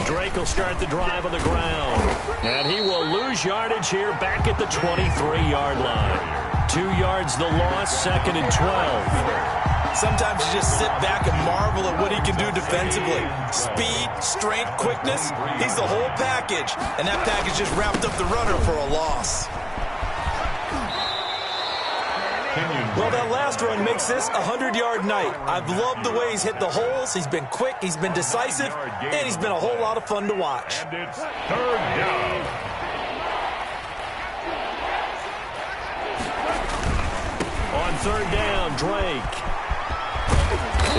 Drake will start the drive on the ground. And he will lose yardage here back at the 23-yard line. 2 yards the loss, 2nd and 12. Sometimes you just sit back and marvel at what he can do defensively. Speed, strength, quickness, he's the whole package. And that package just wrapped up the runner for a loss. Well, that last run makes this a 100-yard night. I've loved the way he's hit the holes. He's been quick, he's been decisive, and he's been a whole lot of fun to watch. And it's 3rd down. On 3rd down, Drake.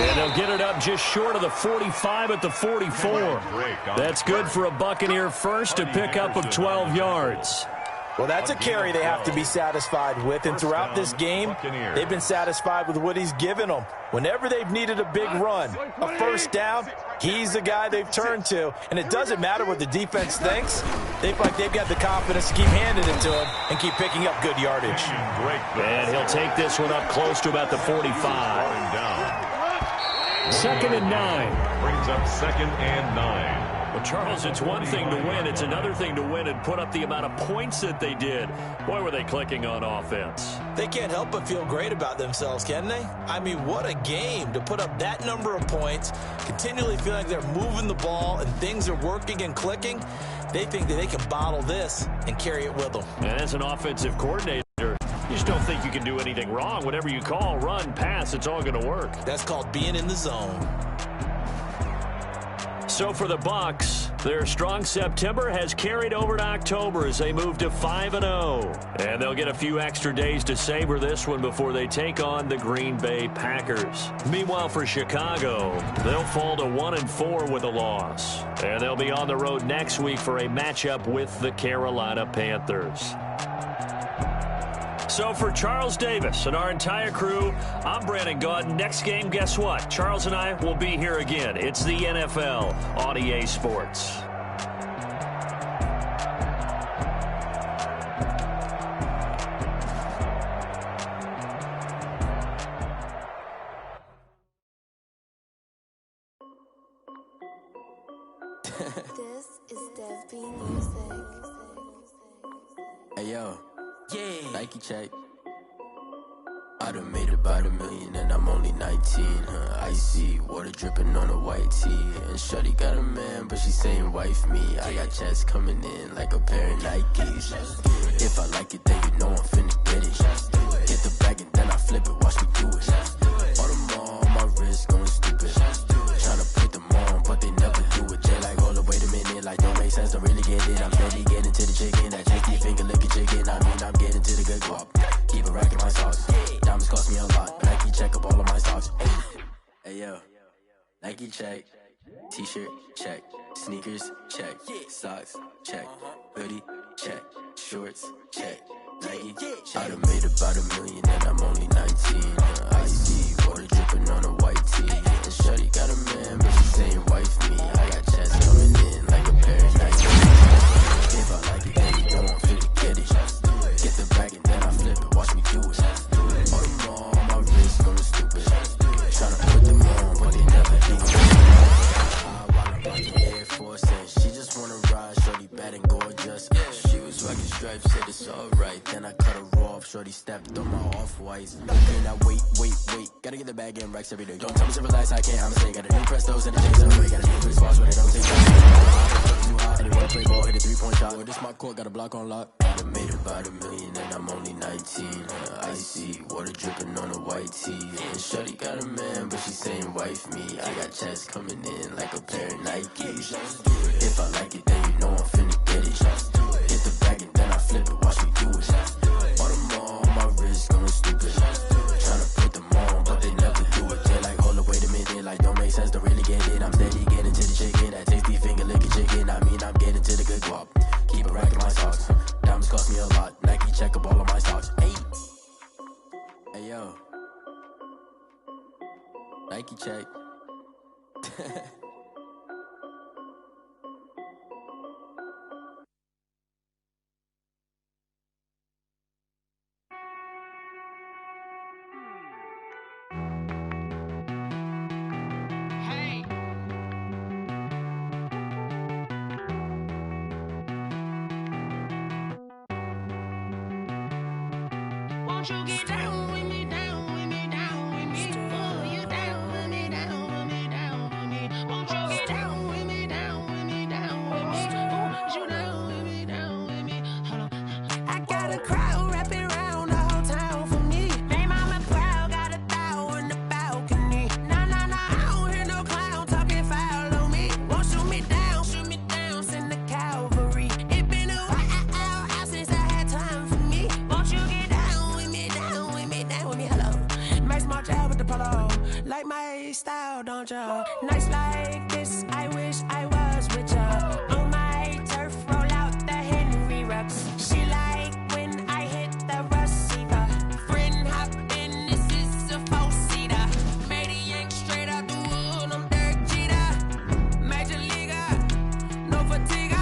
And they'll get it up just short of the 45 at the 44. That's good for a Buccaneer first to pick up of 12 yards. Well, that's a carry they have to be satisfied with, and throughout this game, they've been satisfied with what he's given them. Whenever they've needed a big run, a 1st down, he's the guy they've turned to, and it doesn't matter what the defense thinks. They feel like they've got the confidence to keep handing it to him and keep picking up good yardage. And he'll take this one up close to about the 45. 2nd and 9. Brings up 2nd and 9. Well, Charles, it's one thing to win. It's another thing to win and put up the amount of points that they did. Boy, were they clicking on offense. They can't help but feel great about themselves, can they? I mean, what a game to put up that number of points, continually feel like they're moving the ball and things are working and clicking. They think that they can bottle this and carry it with them. And as an offensive coordinator, you just don't think you can do anything wrong. Whatever you call, run, pass, it's all going to work. That's called being in the zone. So for the Bucs, their strong September has carried over to October as they move to 5-0. And they'll get a few extra days to savor this one before they take on the Green Bay Packers. Meanwhile, for Chicago, they'll fall to 1-4 with a loss. And they'll be on the road next week for a matchup with the Carolina Panthers. So for Charles Davis and our entire crew, I'm Brandon Gaudin. Next game, guess what? Charles and I will be here again. It's the NFL on EA Sports. This is Dev B Music. Hey yo, yeah, Nike check. I done made about $1 million and I'm only 19. Icy water dripping on a white tee. And shawty got a man, but she saying wife me. I got checks coming in like a pair of Nikes. If I like it, then you know I'm finna get it. Get the bag and then I flip it, watch me do it. All them all on my wrist going stupid. Tryna put them on, but they never do it. They like, hold up, wait a minute, like don't make sense, don't really get it. I'm steady getting to the chicken, that tasty finger licking chicken. I mean, I'm getting to the good guap. Keep it racking my sauce. Diamonds cost me a lot. Nike check up all of my stocks. Hey yo, Nike check. T-shirt check. Sneakers check. Socks check. Hoodie check. Shorts check. Nike check. I done made about $1 million and I'm only 19. Icy water dripping on a white tee. And shawty got a man, but she saying wife me. I got chats coming in like a pair of Nikes. If I like it, then you know I'm finna get it. have to throw my off-whites. Clean that wait. Gotta get the bag in racks every day. Don't tell me to relax, I can't, I'ma say. Got a new Prestos and a James on the way. Got a new pretty spots where they don't take too hot. And they wanna play ball, hit a 3-point shot. With this my court, got a block on lock. I done made about $1 million and I'm only 19. Icy, water dripping on a white tee. And shorty got a man, but she saying wife me. I got checks coming in like a pair of Nikes. If I like it, then you know I'm finna get it. Hit the bag and then I flip it, watch me do it. All them all on my wrist going stupid. Tryna put them on, but they never do it. They're like, hold up, wait a minute, like don't make sense, don't really get it. I'm steady getting to the chicken, that tasty finger licking chicken. I mean, I'm getting to the good guap. Keep it racking my socks. Diamonds cost me a lot. Nike check up all of my stocks. Hey yo, Nike check. Won't you get down with me, down with me, down with me? Oh, you down with me, down with me, down with me. Won't you get down with me, down with me, down with me? Oh, you down with me, down with me? Hold on. I got a crowd wrapping around the whole town for me. They mama proud, got a thou on the balcony. Nah, I don't hear no clown talking foul on me. Won't shoot me down, send the cavalry. It been a while since I had time for me. Won't you get down with me, down with me, down with me? Hello. Max March out with the polo. Like my style, don't ya? Nights like this, I wish I was with ya. On my turf, roll out the Henry Rux. She like when I hit the receiver. Friend hop in, this is a 4-seater. Made a yank straight out the wood, I'm Derek Jeter. Major leaguer, no fatigue.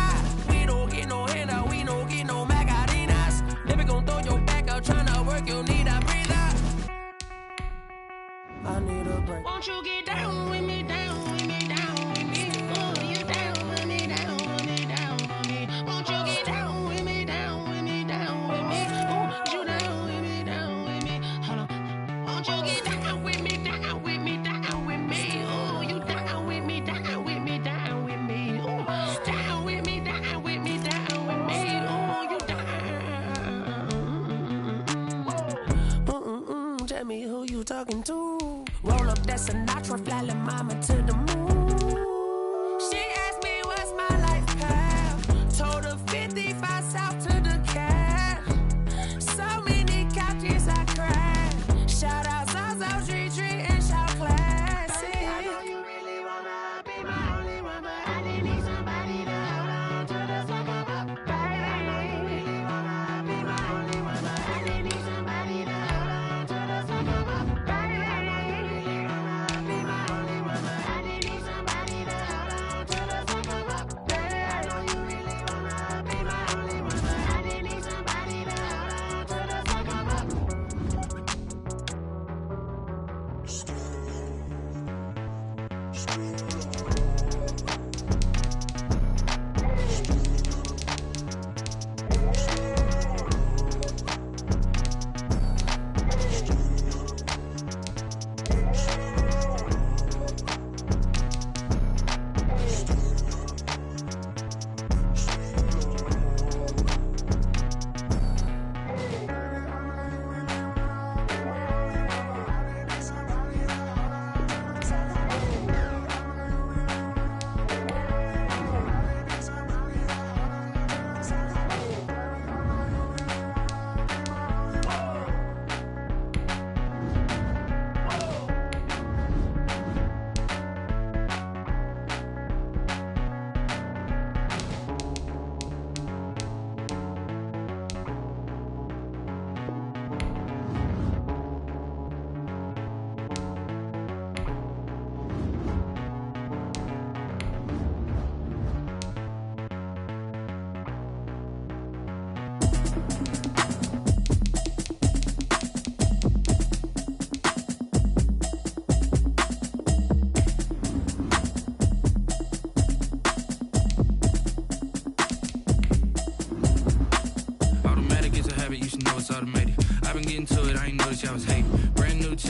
We don't get no handout, we don't get no Macarinas. Never gon' throw your back out, tryna work, you need a breather. I need a break. Won't you get down with me, down with me, down with me? Oh, you down with me, down with me, down with me? Won't you get down with me, down with me, down with me? Oh, you down with me, down with me? Hold on. Won't you get down with me, down with me, down with me? Oh, you down with me, down with me, down with me? Oh, down with me, down with me, down with me? Oh, you down. Tell me who you talking to. Roll up that Sinatra, fly la mama to the moon. She asked me what's my life path. Told her 55 south to the cat. So many couches I crashed. Shout out Zaza, Tree, and shout classic. I know you really wanna be my only one, but I didn't need somebody to hold on to the sucker up. Baby, I know you really wanna be my only one, but I didn't need somebody to hold on to the sucker up. Baby, I know you really wanna be my only one, but I didn't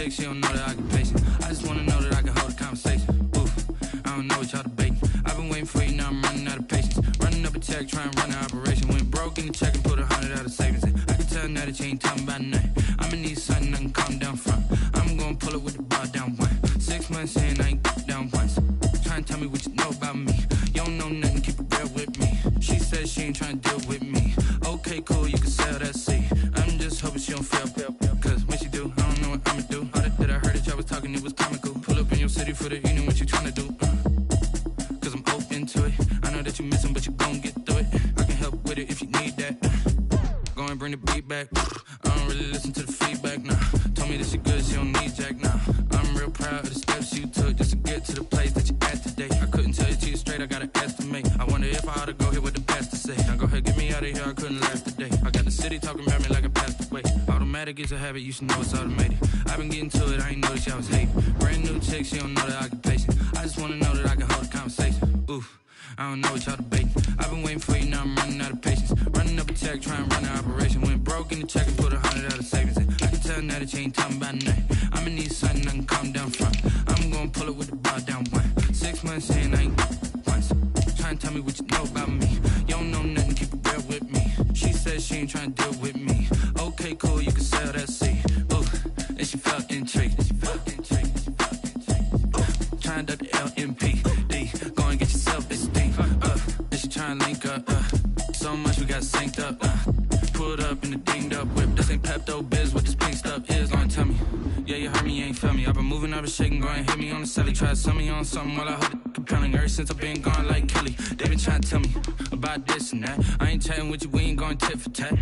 chick, she don't know that I can patient. I just wanna know that I can hold a conversation. Oof, I don't know what y'all debating. I've been waiting for you, now I'm running out of patience. Running up a check, trying to run an operation. Went broke in the check and put 100 out of savings in. I can tell now that you ain't talking about nothing. I'ma need something I can calm down from. I'm gonna pull it with the bar down one. 6 months in, I ain't down once. Trying to tell me what you know about me. You don't know nothing, keep it real with me. She said she ain't trying to deal with me. Okay, cool, you can sell that seat. I'm just hoping she don't fail. Cause when she do, I don't know what I'ma do. All that I heard that y'all was talking, it was comical. Pull up in your city for the evening, what you trying to do? Cause I'm open to it. I know that you missing, but you gon' get through it. I can help with it if you need that. Go and bring the beat back. I don't really listen to the feedback, nah. Told me that she good, she don't need jack, nah. I'm real proud of the steps you took just to get to the place that you at today. I couldn't tell you to you straight, I gotta estimate. I wonder if I ought to go here with the pastor say. Now go ahead, get me out of here, I couldn't last today. I got the city talking about me like I passed away. Automatic is a habit, you should know it's automated. I've been getting to it, I ain't noticed y'all was hating. Brand new chick, she don't know that I can patient. I just wanna know that I can hold a conversation. Oof, I don't know what y'all debating. I've been waiting for you, now I'm running out of patience. Running up a check, trying to run an operation. Went broke in the check and put 100 out of savings in. I can tell now that you ain't talking about nothing. I'ma need something I can calm down from. I'm gonna pull it with the bar down one. 6 months in, I ain't once. Trying to tell me what you know about me. You don't know nothing, keep it real with me. She said she ain't trying to deal with me. Okay, cool, you can sell that seat. Ooh, and she felt intrigued. Trying to the LMPD. Go and get yourself this thing. And she trying to link up. So much we got synced up. Pulled up in the dinged up whip. This ain't Pepto Biz, what this pink stuff is. Gonna tell me. Yeah, you heard me, you ain't feel me. I've been moving, I've been shaking, go and hit me on the celly. Try to sell me on something while I hold it compelling. Ever since I've been gone like Kelly. They been trying to tell me about this and that. I ain't chatting with you, we ain't going tit for tat.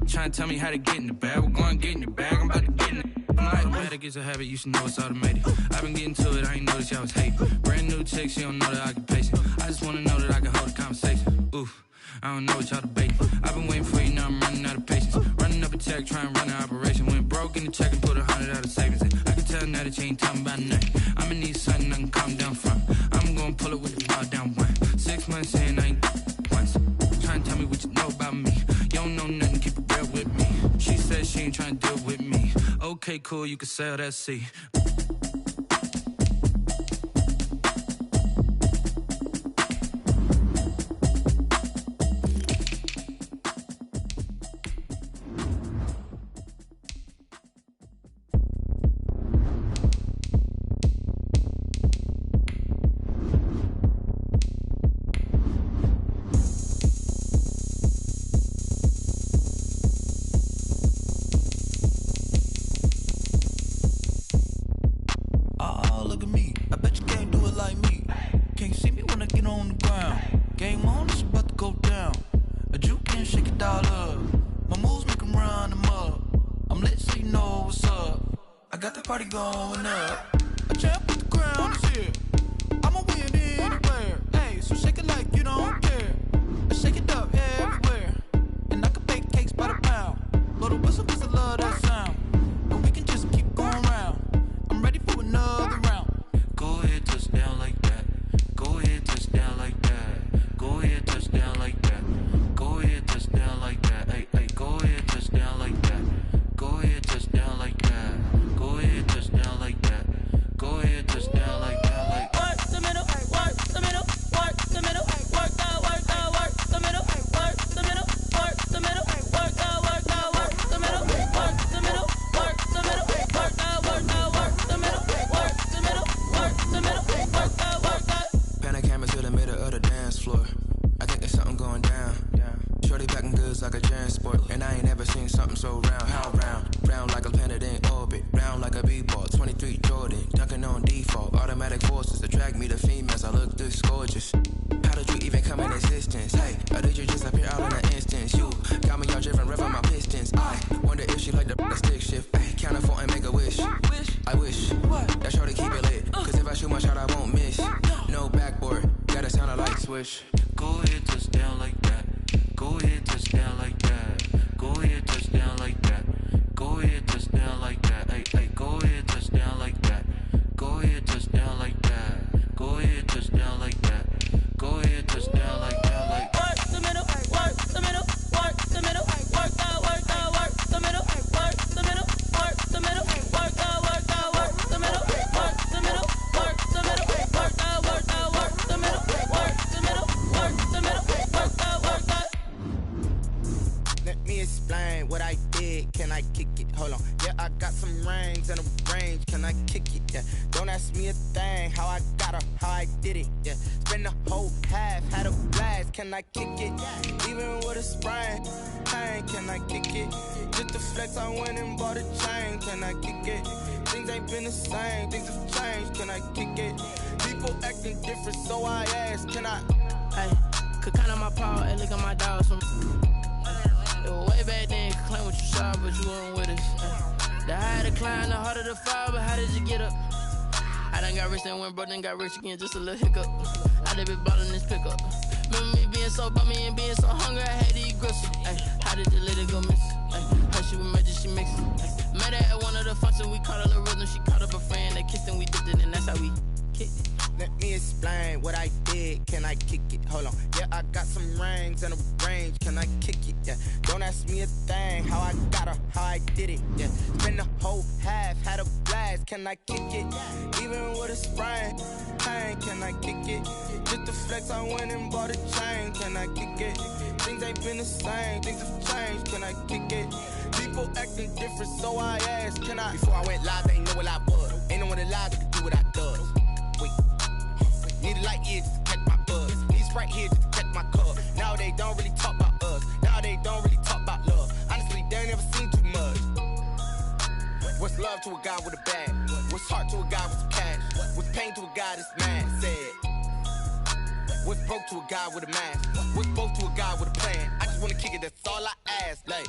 Trying to tell me how to get in the bag. We're going to get in your bag, I'm about to get in it. I'm like, automatic is a habit, you should know it's automated. I've been getting to it, I ain't noticed y'all was hating. Brand new chick, she don't know that I can patient. I just wanna know that I can hold a conversation. Oof, I don't know what y'all debating. I've been waiting for you, now I'm running out of patience. Running up a check, trying to run an operation. Went broke in the check and put 100 out of savings in. I can tell now that you ain't talking about nothing. I'ma need something I can calm down from. I'm gonna pull it with the bar down one. 6 months in, I ain't once. Trying to tell me what you know about me. You don't know nothing, keep it real with me. She said she ain't trying to deal with me. Okay, cool, you can sell that seat. Going up, a champ with the crown is here. I'ma win anywhere. Hey, so shake it like you don't care. I shake it up everywhere, and I can bake cakes by the pound. Blow the whistle 'cause I love that sound, and we can just keep going round. I'm ready for another round. Go ahead, touch down like that. Go ahead, touch down like that. Go ahead, touch down like that. Go ahead, touch down like that. Hey, hey, go ahead, touch down like that. Go ahead, touch down like that. Go ahead, touch down like that. Go ahead, touch down like that. Like work the middle, work the middle, work the middle, work that, work the middle, work the middle, work the middle, work that, work the middle, work the middle, work the middle, work that, work the middle, work the middle, work the middle, work that. Pan a camera to the middle of the dance floor. I think there's something going down. Shorty packing goods like a transport, and I ain't never seen something so round. How round? Round like a planet in orbit, round like a b-ball. 23 Jordan, dunking on default. Automatic forces attract me to females. I look this gorgeous. How did you even come in existence? Hey, or did you just appear out in an instance? You got me all driven, revving my pistons. I wonder if she like the stick shift. Ay, count a 4 and make a wish. I wish that shorty keep it lit, 'cause if I shoot my shot, I won't miss. No backboard, gotta sound a light switch. Go ahead, touch down like that. Go ahead, touch down like that. Go ahead, touch down like that. Go ahead, touch down like that. Hey, hey, go ahead, touch down like that. Go ahead, touch down like that. Go ahead, touch down like that. Go ahead, touch down like that. Like work the middle, work the middle, work the middle, work that, work the middle, work the middle, work the middle, work that, work Hold on, yeah, I got some rings and a range. Can I kick it? Yeah, don't ask me a thing. How I got her, how I did it. Yeah, spend the whole half, had a blast. Can I kick it? Even with a sprain, pain. Can I kick it? Just to flex, I went and bought a chain. Can I kick it? Things ain't been the same, things have changed. Can I kick it? People acting different, so I ask, can I? Hey, could count on my power and look at my dogs from. It was way back then, could claim what you saw, but you weren't with us. The higher the climb, the harder the fall, but how did you get up? I done got rich and went broke, then got rich again, just a little hiccup. I done been ballin' this pickup. Remember me being so bummy and being so hungry, I had to eat gristle. Ay, how did the lady go miss? Ay, how she was magic, she mixed. Met her at one of the functions, we caught her the rhythm, she caught up a friend, they kissed and we dipped it, and that's how we kicked it. Let me explain what I did. Can I kick it? Hold on. Yeah, I got some rings and a range. Can I kick it? Yeah. Don't ask me a thing. How I got her, how I did it. Yeah. Spend the whole half, had a blast. Can I kick it? Even with a sprain, pain. Can I kick it? Just to flex, I went and bought a chain. Can I kick it? Things ain't been the same. Things have changed. Can I kick it? People acting different, so I asked, can I? Before I went live, they ain't know what I was. Ain't no one alive that could do what I does. Wait. Need a light here just to catch my buzz. Need Sprite here just to catch my cup. Now they don't really talk about us. Now they don't really talk about love. Honestly, they ain't never seen too much. What's love to a guy with a bag? What's heart to a guy with some cash? What's pain to a guy that's mad? Said. What's broke to a guy with a mask? What's both to a guy with a plan? I just wanna kick it, that's all I ask. Like,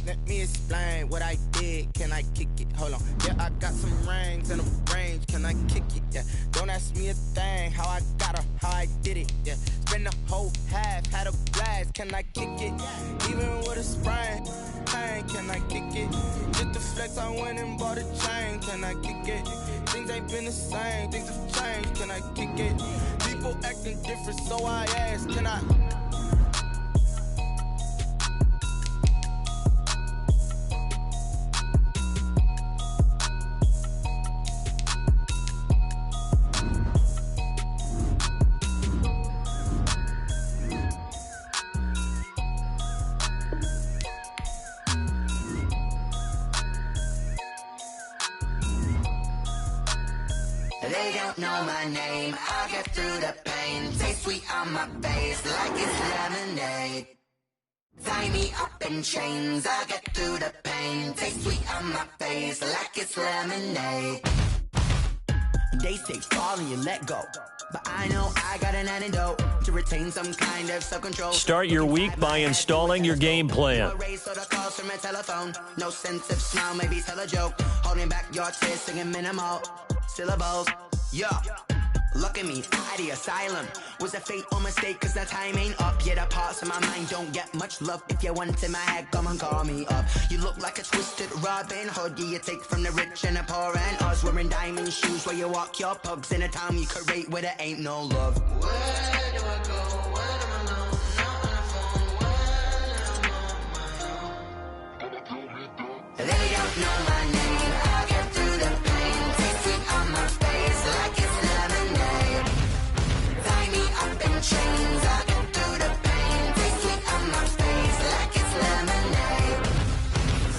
let me explain what I did. Can I kick it? Hold on. Yeah, I got some rings and a range. Can I kick it? Yeah. Don't ask me a thing. How I got her, how I did it. Yeah. Spend the whole half, had a blast. Can I kick it? Even with a sprain, pain. Can I kick it? Just to flex, I went and bought a chain. Can I kick it? Things ain't been the same. Things have changed. Can I kick it? People acting different, so I ask, can I? They don't know my name, I get through the pain. Taste sweet on my face like it's lemonade. Tie me up in chains, I get through the pain. Taste sweet on my face like it's lemonade. They say fall and you let go, but I know I got an antidote to retain some kind of self-control. Start your week by installing your game plan. No sense of smile, maybe tell a joke. Holding back your tears, singing minimal syllables. Yeah, look at me, out of the asylum. Was a fate or mistake, cause the time ain't up. Yet the parts of my mind don't get much love. If you want in my head, come and call me up. You look like a twisted Robin Hood. Yeah, you take from the rich and the poor and us. Wearing diamond shoes where you walk your pugs in a town you could rate where there ain't no love. Where do I go? Where am I alone? Not on the phone. When I'm on my own. They don't know my name, I get through the pain. Taste sweet on my face like it's lemonade. Tie me up in chains, I get through the pain. Taste sweet on my face like it's lemonade.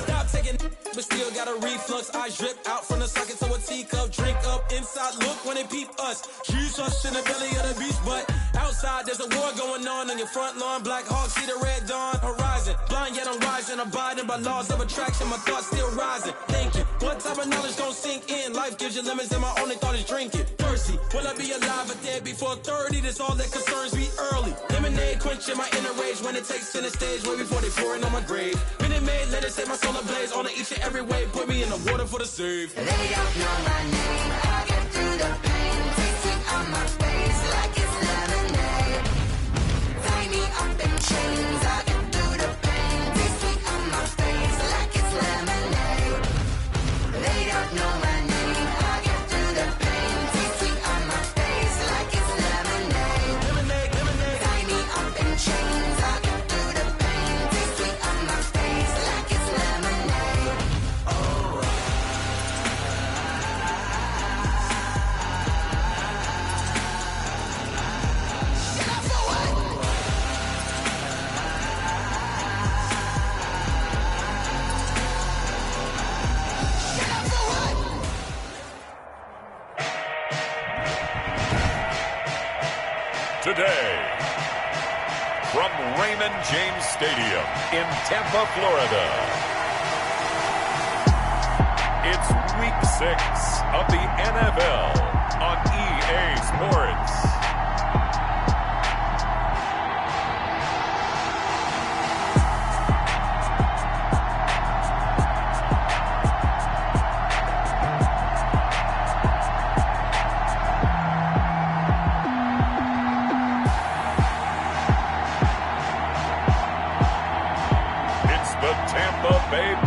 Stop taking but still got a reflux. I drip out from the socket to a teacup. Drink up inside, look when they peep us. Choose us in the belly of the beach, but outside there's a war going on your front lawn. Black Hawk see the red dawn horizon. Blind yet I'm rising, abiding by laws of attraction. My thoughts still rising. Thinking, what type of knowledge don't sink in? Life gives you lemons and my only thought is drinking. Thirsty, will I be alive or dead before 30? That's all that concerns me early. Lemonade quenching my inner rage when it takes center stage way before they pour it on my grave. Minute Maid, let it set my soul ablaze on each and every way. Put me in the water for the save. They don't know my name, I get through the pain. Taste sweet on my face like it's lemonade. Tie me up in chains, I get through the pain. Taste sweet on my face like it's lemonade. They don't know my name, I get through the pain. Taste sweet on my face like it's lemonade. Lemonade, lemonade. Tie me up in chains, I get through the pain. Taste sweet on my face like it's lemonade. Oh, today. From Raymond James Stadium in Tampa, Florida, it's Week 6 of the NFL on EA Sports.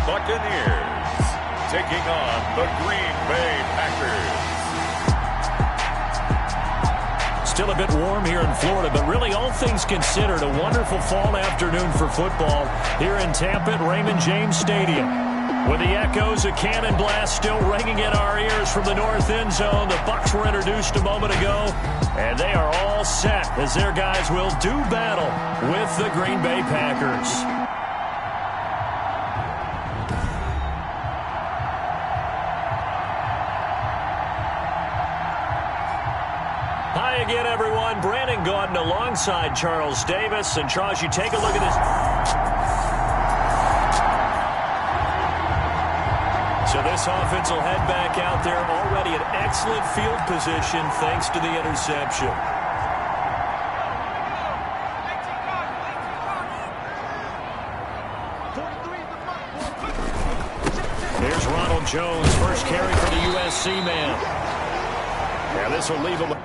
Buccaneers taking on the Green Bay Packers. Still a bit warm here in Florida, but really all things considered, a wonderful fall afternoon for football here in Tampa at Raymond James Stadium. With the echoes of cannon blast still ringing in our ears from the north end zone, the Bucs were introduced a moment ago, and they are all set as their guys will do battle with the Green Bay Packers. Hi again, everyone. Brandon Gaudin alongside Charles Davis. And, Charles, you take a look at this. So this offense will head back out there already in excellent field position thanks to the interception. Here's Ronald Jones, first carry for the USC man. Yeah, this will leave him.